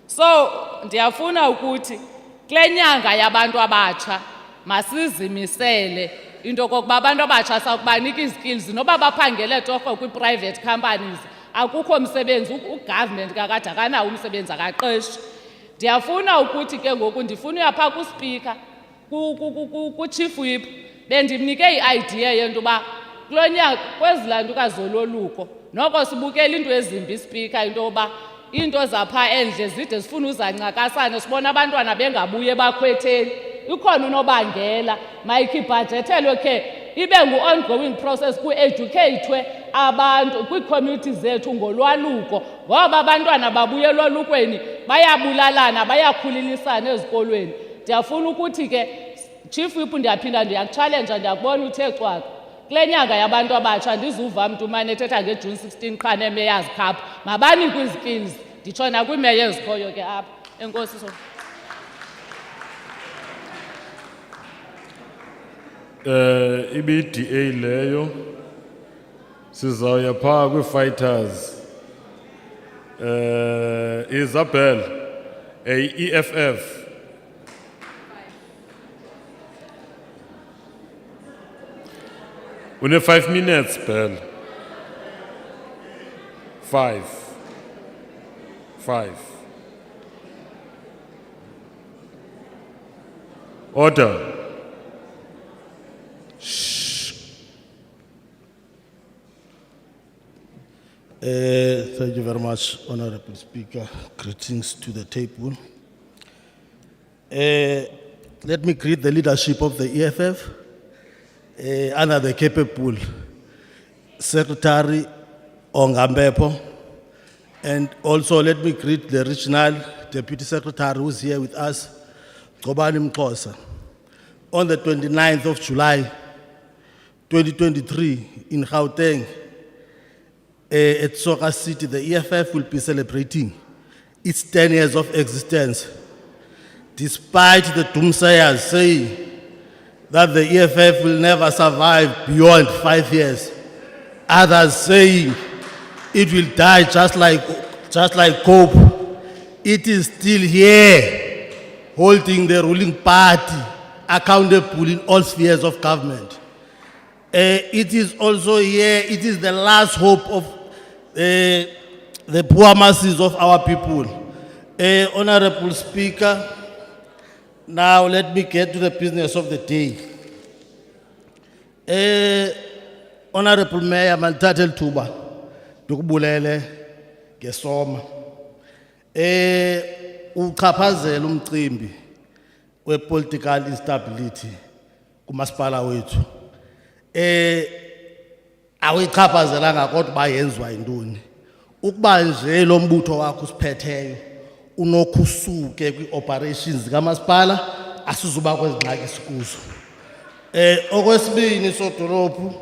So ndiyafuna ukuthi kule nyanga yabantu abatsha masizimisele into kokuba abantu abatsha sakubanika izikills noba baphangele torho kwi-private companies akukho msebenzi ugovernment kakade akanawo umsebenzi akaqeshi. Ndiyafuna ukuthi ke ngoku ndifuna uyapha kuSpeaker ku-Chief Whip bendimnike i-idea yento uba kulo nyaka kwezilantuka zololuko noko sibukela into ezimbi Speaker into yoba into zapha endle zide zifuna uzancakasana sibona abantwana bengabuye bakhwetheni. Ikhona unobangela mayikhe ibhajethelwe ke ibe ngu-ongoing process ku-educatwe abantu kwii-communities zethu ngolwaluko ngoba abantwana babuye elwalukweni bayabulalana bayakhulilisana ezikolweni. Ndiyafuna ukuthi ke Chief Whip ndiyaphinda ndiyakutshalenja ndiyakubona uthe cwaka kule nyanga yabantu abatsha ndizuva mntu umane ethetha ngeJune 16 qha neMayor's Cup mabanikwe izikills nditsho nakwiimeya ezikhoyo ke apha. Enkosi so. IBDA leyo sizawuya phaa kwi-fighters. Isabel EFF une 5 minutes Bell. 5 Order. Thank you very much, Honorable Speaker. Greetings to the table. Let me greet the leadership of the EFF under the capable Secretary Ongambepo, and also let me greet the regional Deputy Secretary who's here with us, Gobani Mkosa. On the 29th of July, 2023, in Gauteng, at Soka City, the EFF will be celebrating its 10 years of existence. Despite the doomsayers saying that the EFF will never survive beyond 5 years, others saying it will die just like COPE, it is still here, holding the ruling party accountable in all spheres of government. It is also here, it is the last hope of the poor masses of our people. Honorable Speaker, now let me get to the business of the day. Honorable Mayor Mantatel Tuba, Dukubulele, Gesoma. Uchaphazela umcimbi we-political instability kumasipala wethu. Awichaphazelanga kodwa bayenziwa yintoni. Ukuba nje lo mbutho wakho usiphetheyo unokhusuke kwi-operations zikamasipala asizuba kwezingxaki sikuzo. Okwesibini sodolophu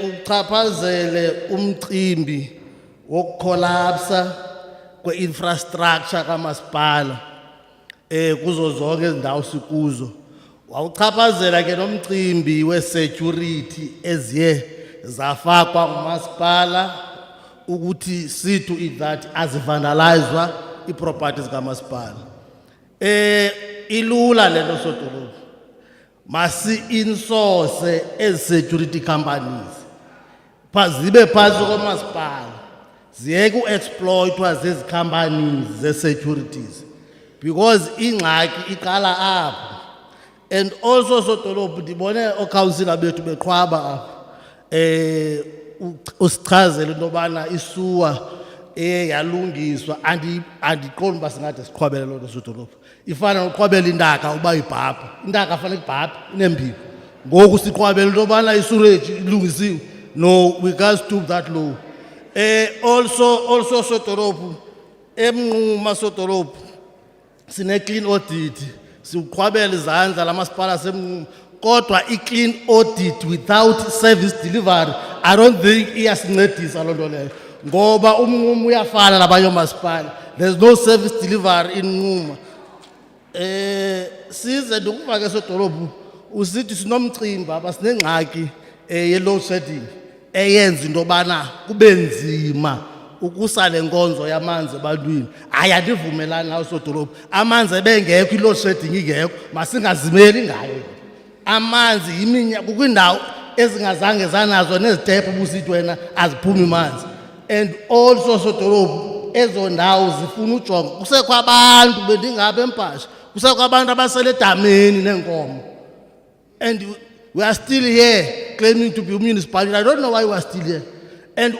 uchaphazele umcimbi wokukolapsa kwe-infrastructure kamasipala kuzo zonke izindawo sikuzo. Wawuchaphazela ke nomcimbi we-security eziye zafakwa ngumasipala ukuthi see to it that azivandalizwa i-properties kamasipala. Ilula lento sodolophu. Masi-insource ezi-security companies zibe phantsi komasipala ziyeke u-exploitwa zezi companies ze-securities because ingxaki iqala apho. And also sodolophu ndibone ookhansila bethu beqhwaba apha usichazele into yobana isuwa yalungiswa andiqondi uba singade siqhwabele loo nto sodolophu. Ifana noqhwabela intaka uba ibhabha, intaka afanele ibhabha inembiko. Ngoku siqhwabele into yobana isureji ilungisiwe. No, we can't stoop that low. Also sodolophu emnquma sodolophu sine-clean audit. Siqhwabela izandla lamasipala semnquma kodwa i-clean audit without service delivery I don't think iyasincedisa loo nto leyo ngoba umnquma uyafana nabanye omasipala. There's no service delivery in Nquma. Size ndikufake sodolophu usithi sinomcimbi apha sinengxaki ye-load shedding eyenza into yobana kube nzima ukusa le nkonzo yamanzi ebantwini. Hayi andivumelani nawo sodolophu. Amanzi ebengekho i-load shedding ingekho masingazimeli ngayo. Amanzi kukwiindawo ezingazange zanazo nezitephu ubusithi wena aziphumi manzi. And also sodolophu ezo ndawo zifuna ujonga. Kusekho abantu bendingapha eMpasha, kusekho abantu abasele edameni neenkomo. And we are still here claiming to be a municipality. I don't know why we are still here. And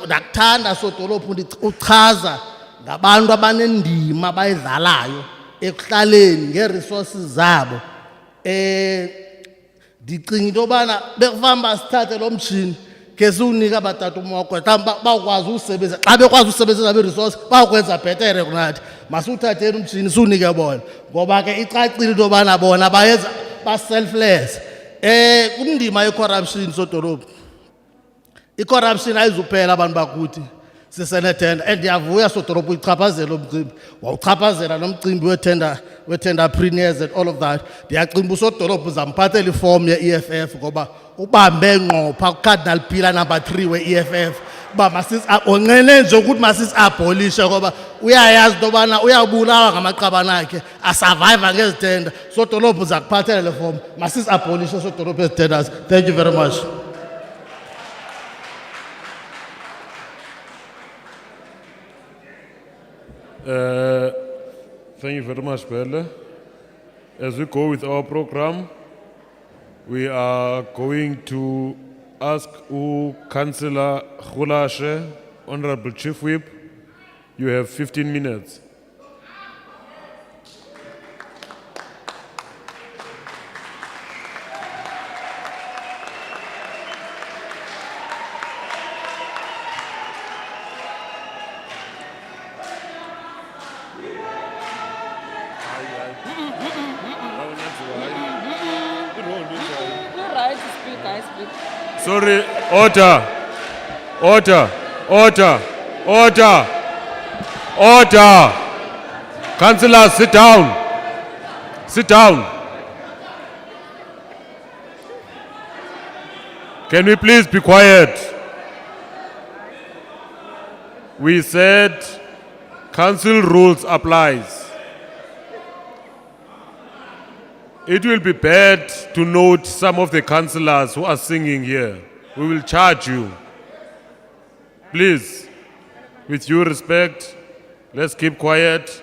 ndakuthanda sodolophu uchaza ngabantu abanendima bayidlalayo ekuhlaleni ngeresources zabo. Ndicinga into yobana bekufamba sithathe lo mtshini ke siwunika abatata umoko mhlawumbi bakwazi usebenzisa. Xa bekwazi usebenzisa abe-resource bakwenza bhetere kunathi. Masiwuthatheni umtshini siwunike bona ngoba ke icacile into yobana bona bayenza ba-selfless. Kumndima ye-corruption sodolophu. I-corruption ayizuphela abantu bakuthi sisenethenda and ndiyavuya sodolophu uyichaphazela umcimbi. Wawuchaphazela nomcimbi we-tender premiers and all of that. Ndiyacimba usodolophu zamphathela iform ye-EFF ngoba ubambe ngqo phaa kuCardinal Pillar number 3 we-EFF uba onqene nje ukuthi masisi-abolishe ngoba uyayazi into yobana uyabulawa ngamaqabana akhe asurviva ngezitenda. Sodolophu zakuphathela le form masisi-abolishe sodolophu ezi tenders. Thank you very much. Thank you very much, Belle. As we go with our program, we are going to ask Councillor Khulashe, Honorable Chief Whip, you have 15 minutes. Speaker. Sorry, order. Order. Order. Order. Order. Councillors, sit down. Sit down. Can we please be quiet? We said council rules applies. It will be bad to note some of the councillors who are singing here. We will charge you. Please, with due respect, let's keep quiet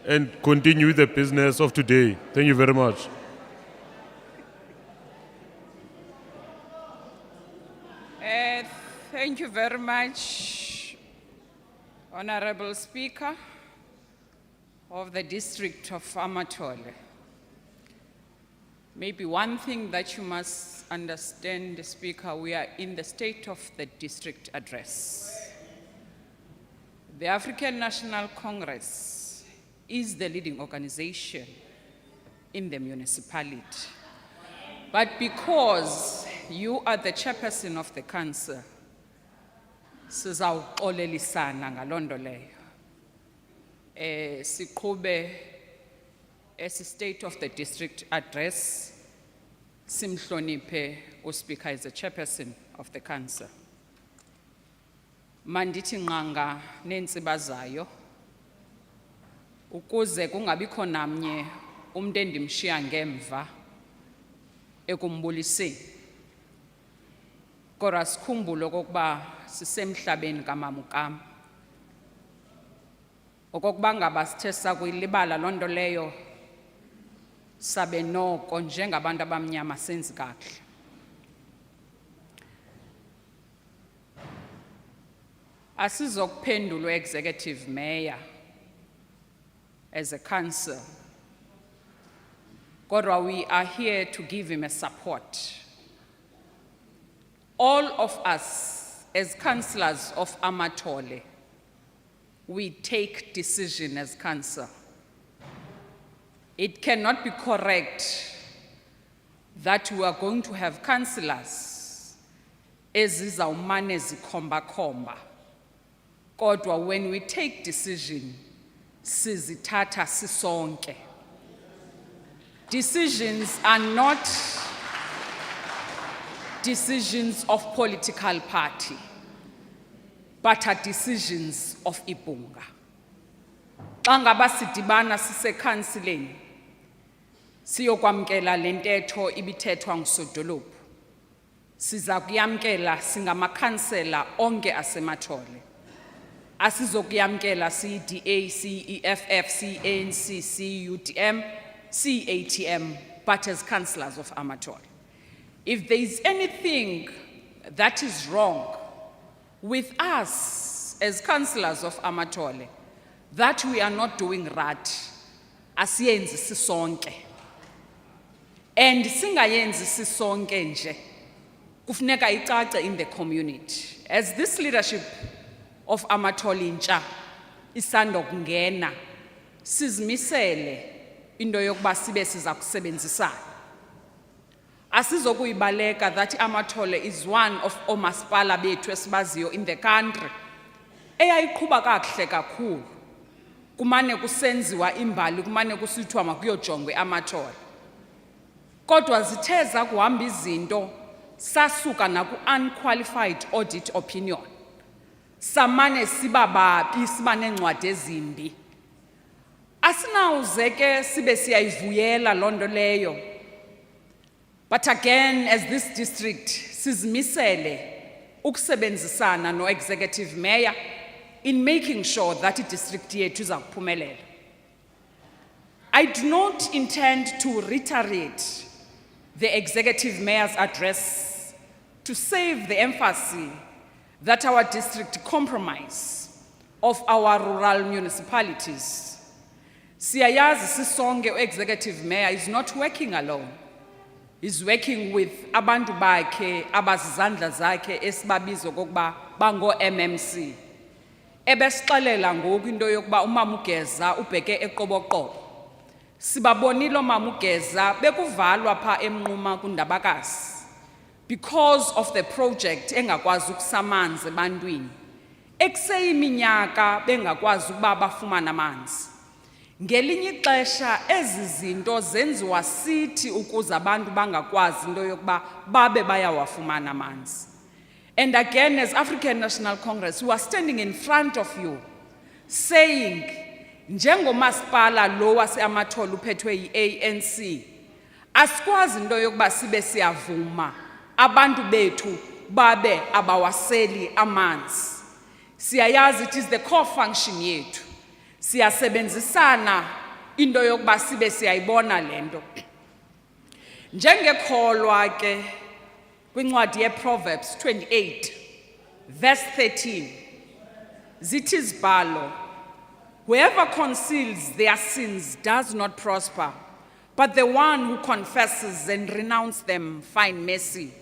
and continue the business of today. Thank you very much. Thank you very much, Honorable Speaker of the District of Amathole. Maybe one thing that you must understand, Speaker, we are in the state of the district address. The African National Congress is the leading organization in the municipality. But because you are the chairperson of the council, sizawuxolelisana ngalondo leyo. Siqhube as state of the district address, simhloniphe uSpeaker as the chairperson of the council. Mandithi nqanga nentsiba zayo ukuze kungabikho namnye umuntu endimshiya ngemva ekumbuliseni. Kodwa sikhumbule okokuba sisemhlabeni kamamukam. Okokuba ngaba sithe sakuyilibala loo nto leyo sabe noko njengabantu abamnyama senzi kakuhle. Asizokuphendula executive mayor as a council. Kodwa we are here to give him a support. All of us as councillors of Amathole, we take decision as council. It cannot be correct that we are going to have councillors ezizawumane zikhomba. Kodwa when we take decision, sizithatha sisonke. Decisions are not decisions of political party, but are decisions of ibhunga. Xa ngaba sidibana sisekhansileni siyokwamkela le ntetho ibithethwa ngusodolophu, siza kuyamkela singamakhansela onke asemathole. Asizokuyamkela CDA, CEFF, CANC, CUTM, CATM, but as councillors of Amathole. If there is anything that is wrong with us as councillors of Amathole, that we are not doing right, asiyenzi sisonke. And singayenzi sisonke nje, kufuneka icace in the community. As this leadership of Amathole intsha isanda kungena, sizimisele into yokuba sibe siza kusebenzisana. Asizokuyibaleka that Amathole is one of omasipala bethu esibaziyo in the country. Eyayiqhuba kakuhle kakhulu. Kumane kusenziwa imbali, kumane kusithiwa makuyojongwe Amathole. Kodwa zithe zakuhamba izinto, sasuka naku unqualified audit opinion. Samane sibababi, sibanengcwadi ezimbi. Asinawuze ke sibe siyayivuyela loo nto leyo. But again, as this district, sizimisele ukusebenzisana no executive mayor in making sure that the district yethu izakuphumelela. I do not intend to reiterate the executive mayor's address to save the emphasis that our district compromise of our rural municipalities. Siyayazi sisonke executive mayor is not working alone. He's working with abantu bakhe abazizandla zakhe esibabizo kokuba bango MMC. Ebesixelela ngoku into yokuba umama uGeza ubheke eqoboqobo. Sibabonile umama uGeza bekuvalwa pha eMnquma kuNdabakazi. because of the project engakwazi ukusamanzi ebantwini. Ekuseyiminyaka bengakwazi ukuba bafumana amanzi. Ngelinye ixesha ezi zinto zenziwa sithi ukuze abantu bangakwazi into yokuba babe bayawafumana amanzi. And again, as African National Congress, we are standing in front of you saying, njengomasipala lo wase-Amathole uphethwe yi-ANC, asikwazi into yokuba sibe siyavuma abantu bethu babe abawaseli amanzi. Siyayazi, it is the core function yethu. Siyasebenzisana into yokuba sibe siyayibona lento. Njengekholwa ke kwincwadi ye-Proverbs 28 verse 13 zithi izibhalo, whoever conceals their sins does not prosper, but the one who confesses and renounces them find mercy.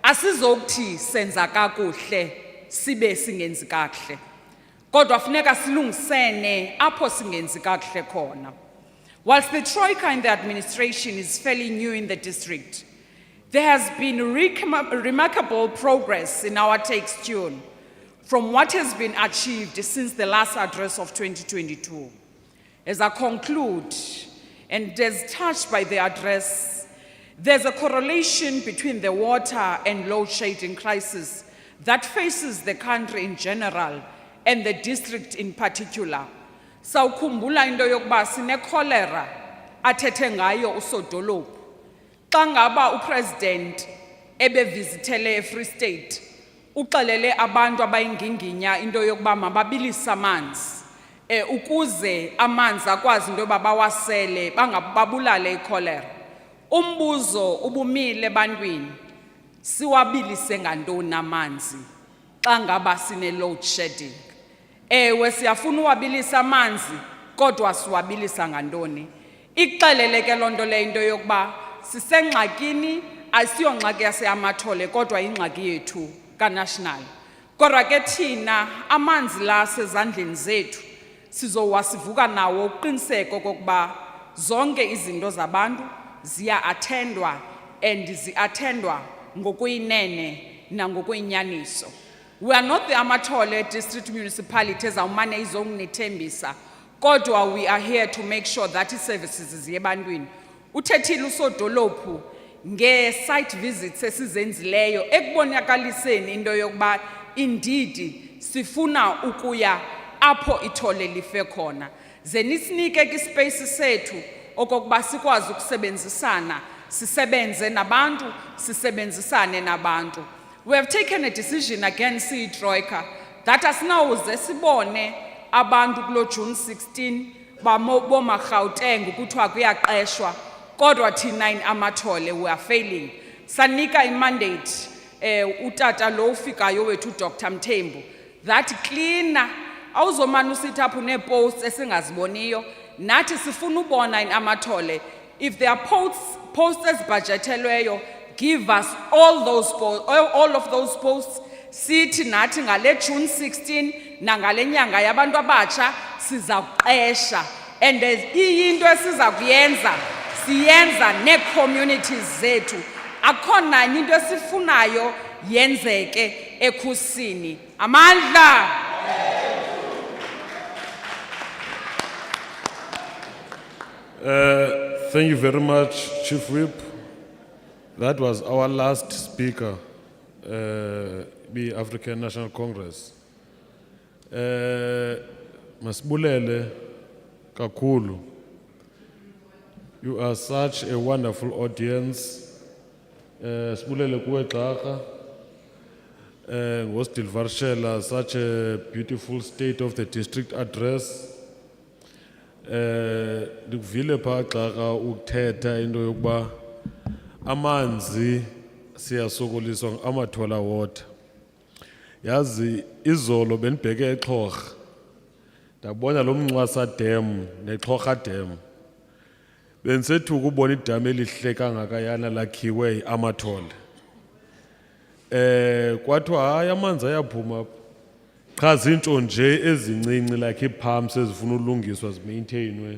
Asizokuthi senza kakuhle sibe singenzi kakuhle, kodwa funeka silungisene apho singenzi kakuhle khona. Whilst the Troika in the administration is fairly new in the district, there has been remarkable progress in our takes tune from what has been achieved since the last address of 2022. As I conclude, and as touched by the address, there's a correlation between the water and load shedding crisis that faces the country in general and the district in particular. Sawukhumbula into yokuba sine cholera athethe ngayo usodolophu. Xa ngaba upresident ebevizithele eFree State, uxelele abantu abayinginginya into yokuba mababilise amanzi ukuze amanzi akwazi into yoba bawasele babulale icholera. Umbuzo ubumile ebantwini, siwabilise ngantoni amanzi xa ngaba sine load shedding? Ewe siyafuna uwabilisa amanzi, kodwa siwabilisa ngantoni? Ixelele ke loo nto leyo into yokuba sisengxakini, asiyongxaki yase-Amathole kodwa ingxaki yethu ka-national. Kodwa ke thina amanzi la sezandleni zethu sizowasivuka nawo uqiniseko okokuba zonke izinto zabantu ziya-attendwa and zi-attendwa ngokuyinene nangokuyinyaniso. We are not the Amathole district municipality ezawumane izongnithembisa, kodwa we are here to make sure that i-services ziye ebantwini. Uthethile usodolophu nge-site visits esizenzileyo ekubonakaliseni into yokuba indeed sifuna ukuya apho ithole life khona. Ze nisinike ke ispace sethu okokuba sikwazi ukusebenzisana, sisebenze nabantu, sisebenzisane nabantu. We have taken a decision against Troika that asinawuze sibone abantu kulo June 16 bomaRgauteng kuthiwa kuyaqeshwa, kodwa thina in Amathole we are failing. Sanika i-mandate utata lo ufikayo wethu Dr. Mthembu that cleaner awuzomana usithi apho neeposts esingaziboniyo. Nathi sifuna ubona in Amathole, if there are posts ezibudgetelweyo, give us all of those posts. Sithi nathi ngale June 16 nangale nyanga yabantu abatsha sizaqesha, and iyinto esiza kuyenza siyenza nee-communities zethu. Akhona into esifunayo yenzeke ekhusini. Amandla. Thank you very much, Chief Whip. That was our last speaker, the African National Congress. Masibulele kakhulu. You are such a wonderful audience. Sibulele kuwe Cllr. Ngostilvarshela, such a beautiful state of the district address. Ndikuvile pha Cllr ukuthetha into yokuba amanzi siyasokoliswa ngAmathola water. Yazi izolo benibheke eXhorha ndabona lo Mncwasa dam neXhorha dam. Bensethuka ubona idam elihle kangakayana lakhiwe iAmathole. Kwathiwa hayi amanzi ayaphuma qha zinto nje ezincinci like ipumps ezifuna ulungiswa zimaintainwe.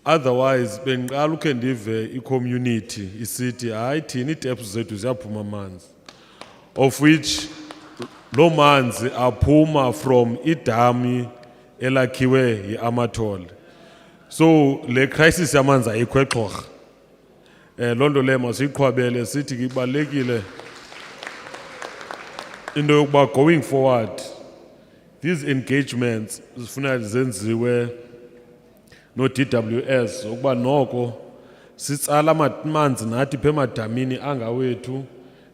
Otherwise bengiqala ukhe ndive icommunity isithi hayi thina itaps zethu ziyaphuma amanzi. of which lo manzi aphuma from idami elakhiwe yi-Amathole. So le crisis yamanzi ayikho eXhorha. Loo nto leyo masiyiqhwabele sithi ibalulekile into yokuba going forward these engagements zifuna zenziwe no DWS ukuba noko sitsala amanzi nathi phe emadamini angawethu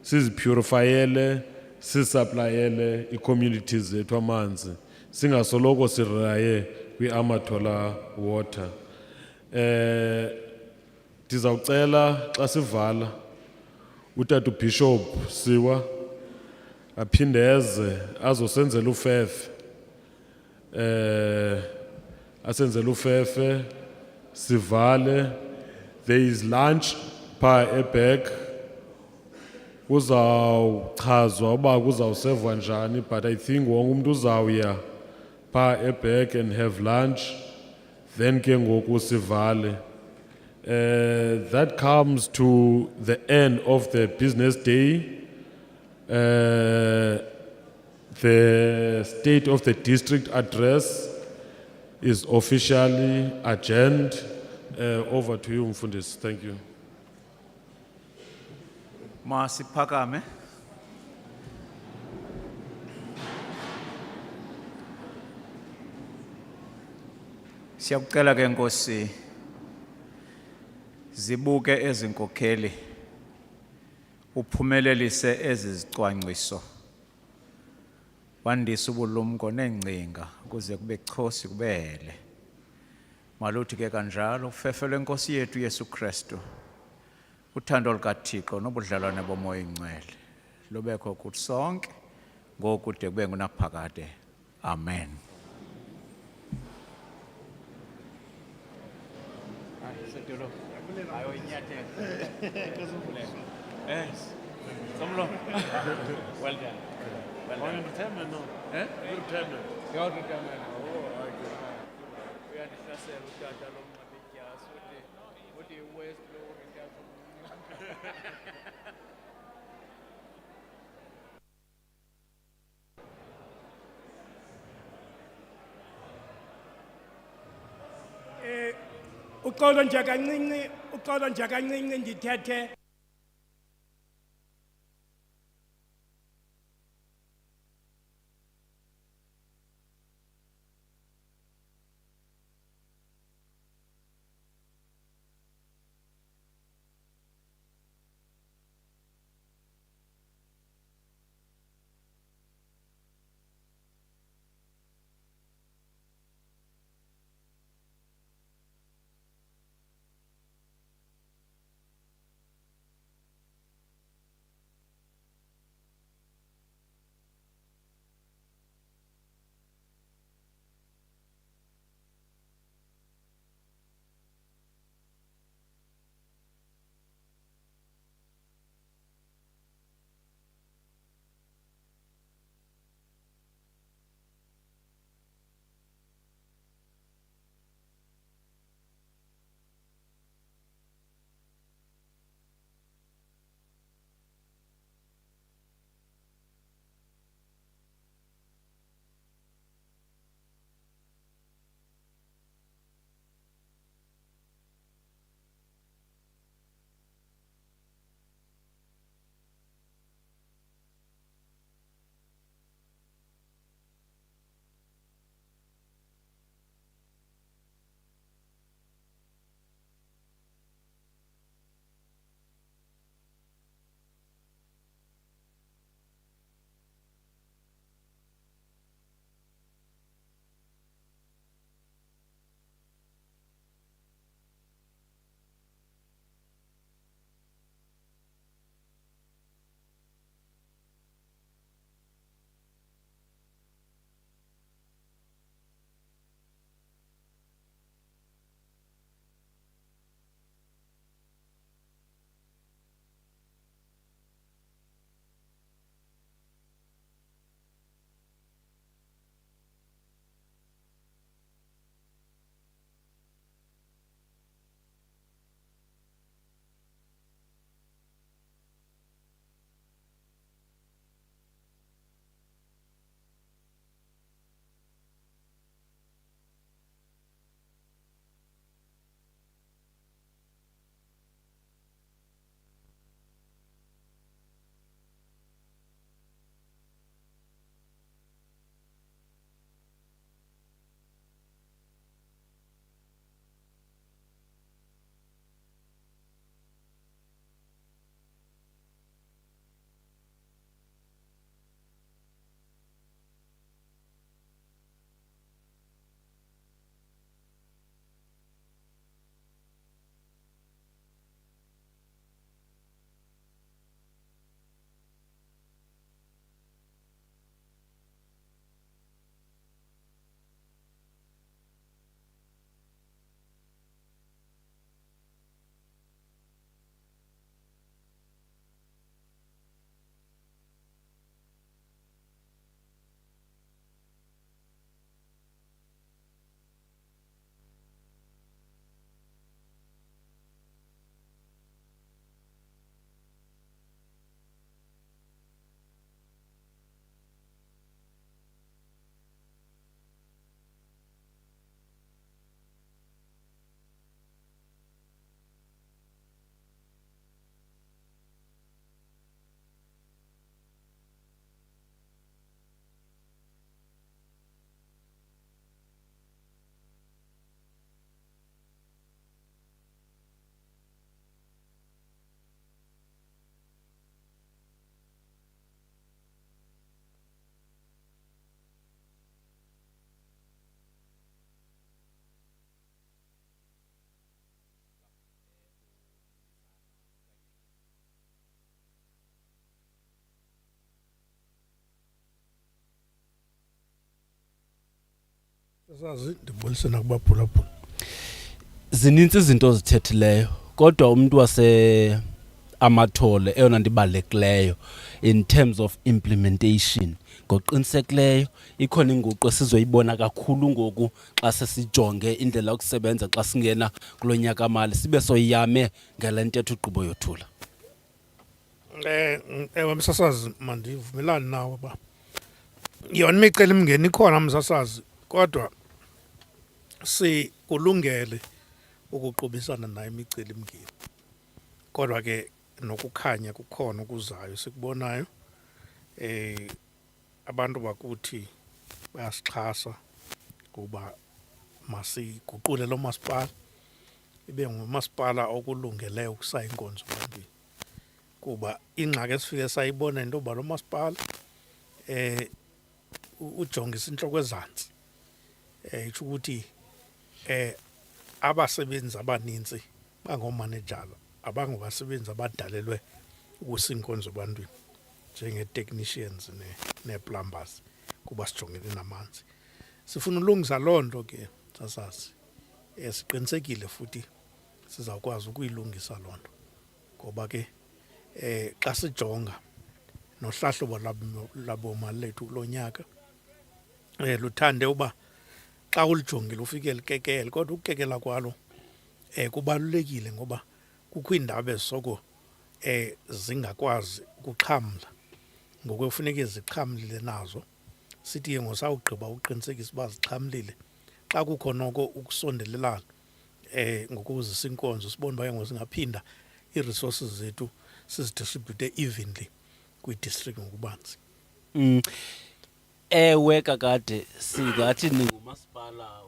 sizipurifyele sisaplayele ii-communities zethu amanzi singasoloko siraye kwi-Amathole water. Ndizawucela xa sivala utata uBishop Siwa aphindeze azosenzela ufefe asenzela ufefe sivale. There is lunch pha eback kuzawuchazwa uba kuzawusevwa njani, but I think wonke umuntu uzawuya pha eback and have lunch then ke ngoku sivale. That comes to the end of the business day. The state of the district address is officially adjourned. Over to you, Mfundisi. Thank you. Masiphakame. Siyakucela ke Nkosi zibuke ezinkokheli uphumelelise ezizicwangciso wandisa ubulumko nengcinga kuze kube chosi kubele. Maluthi ke kanjalo ufefe lwenkosi yethu Yesu Kristu uthando lukaThixo nobudlelwane bomoya ingcwele lubekho kuthi sonke ngoku de kube ngunaphakade. Amen. Well done. On retirement, no? Eh? Retirement. Your retirement. Oh, okay. We are discussing what do you waste uxolo nje kancinci ndithethe. Sasazi ndibulise nakubaphulaphula. Zininzi izinto ozithethileyo kodwa umuntu wase Amathole eyona ndibalulekileyo in terms of implementation ngoqinisekileyo ikhona inguqu esizoyibona kakhulu ngoku xa sesijonge indlela yokusebenza xa singena kulonyaka mali sibe soyame ngale ntetho uqobo yothula. Ewe msasazi mandivumelani nawe ba. Yona imicelimngeni ikhona msasazi kodwa kulungele ukuqubisana nayo imicelimngeni. Kodwa ke nokukhanya kukhona okuzayo sikubonayo. Abantu bakuthi bayasixhasa kuba masiguqule lo masipala ibe ngumasipala okulungeleyo ukusaya inkonzo ebantwini. Kuba ingxaki esifike sayibona into yoba lo masipala ujongisa intloko ezantsi. Itsho ukuthi abasebenzi abaninzi bangoomanejala abangobasebenzi abadalelwe ukusa inkonzo ebantwini njenge-technicians nee-plumbers kuba sijongene namanzi. Sifuna ulungisa loo nto ke sasazi. Siqinisekile futhi sizawukwazi ukuyilungisa loo nto ngoba ke xa sijonga nohlahlobo labomali lethu kulo nyaka luthande uba xa ulijongile ufike likekele kodwa ukukekela kwalo kubalulekile ngoba kukho iindawo ezisoko zingakwazi ukuxhamla ngoku kufuneka zixhamlile nazo. Sithi ke ngosawugqiba uqinisekisa uba zixhamlile xa kukho noko ukusondelelana ngokuzisa inkonzo sibone uba ngosingaphinda ii-resources zethu sizidistribute evenly kwi-district ngokubanzi. Ewe kakade singathi ningumasipala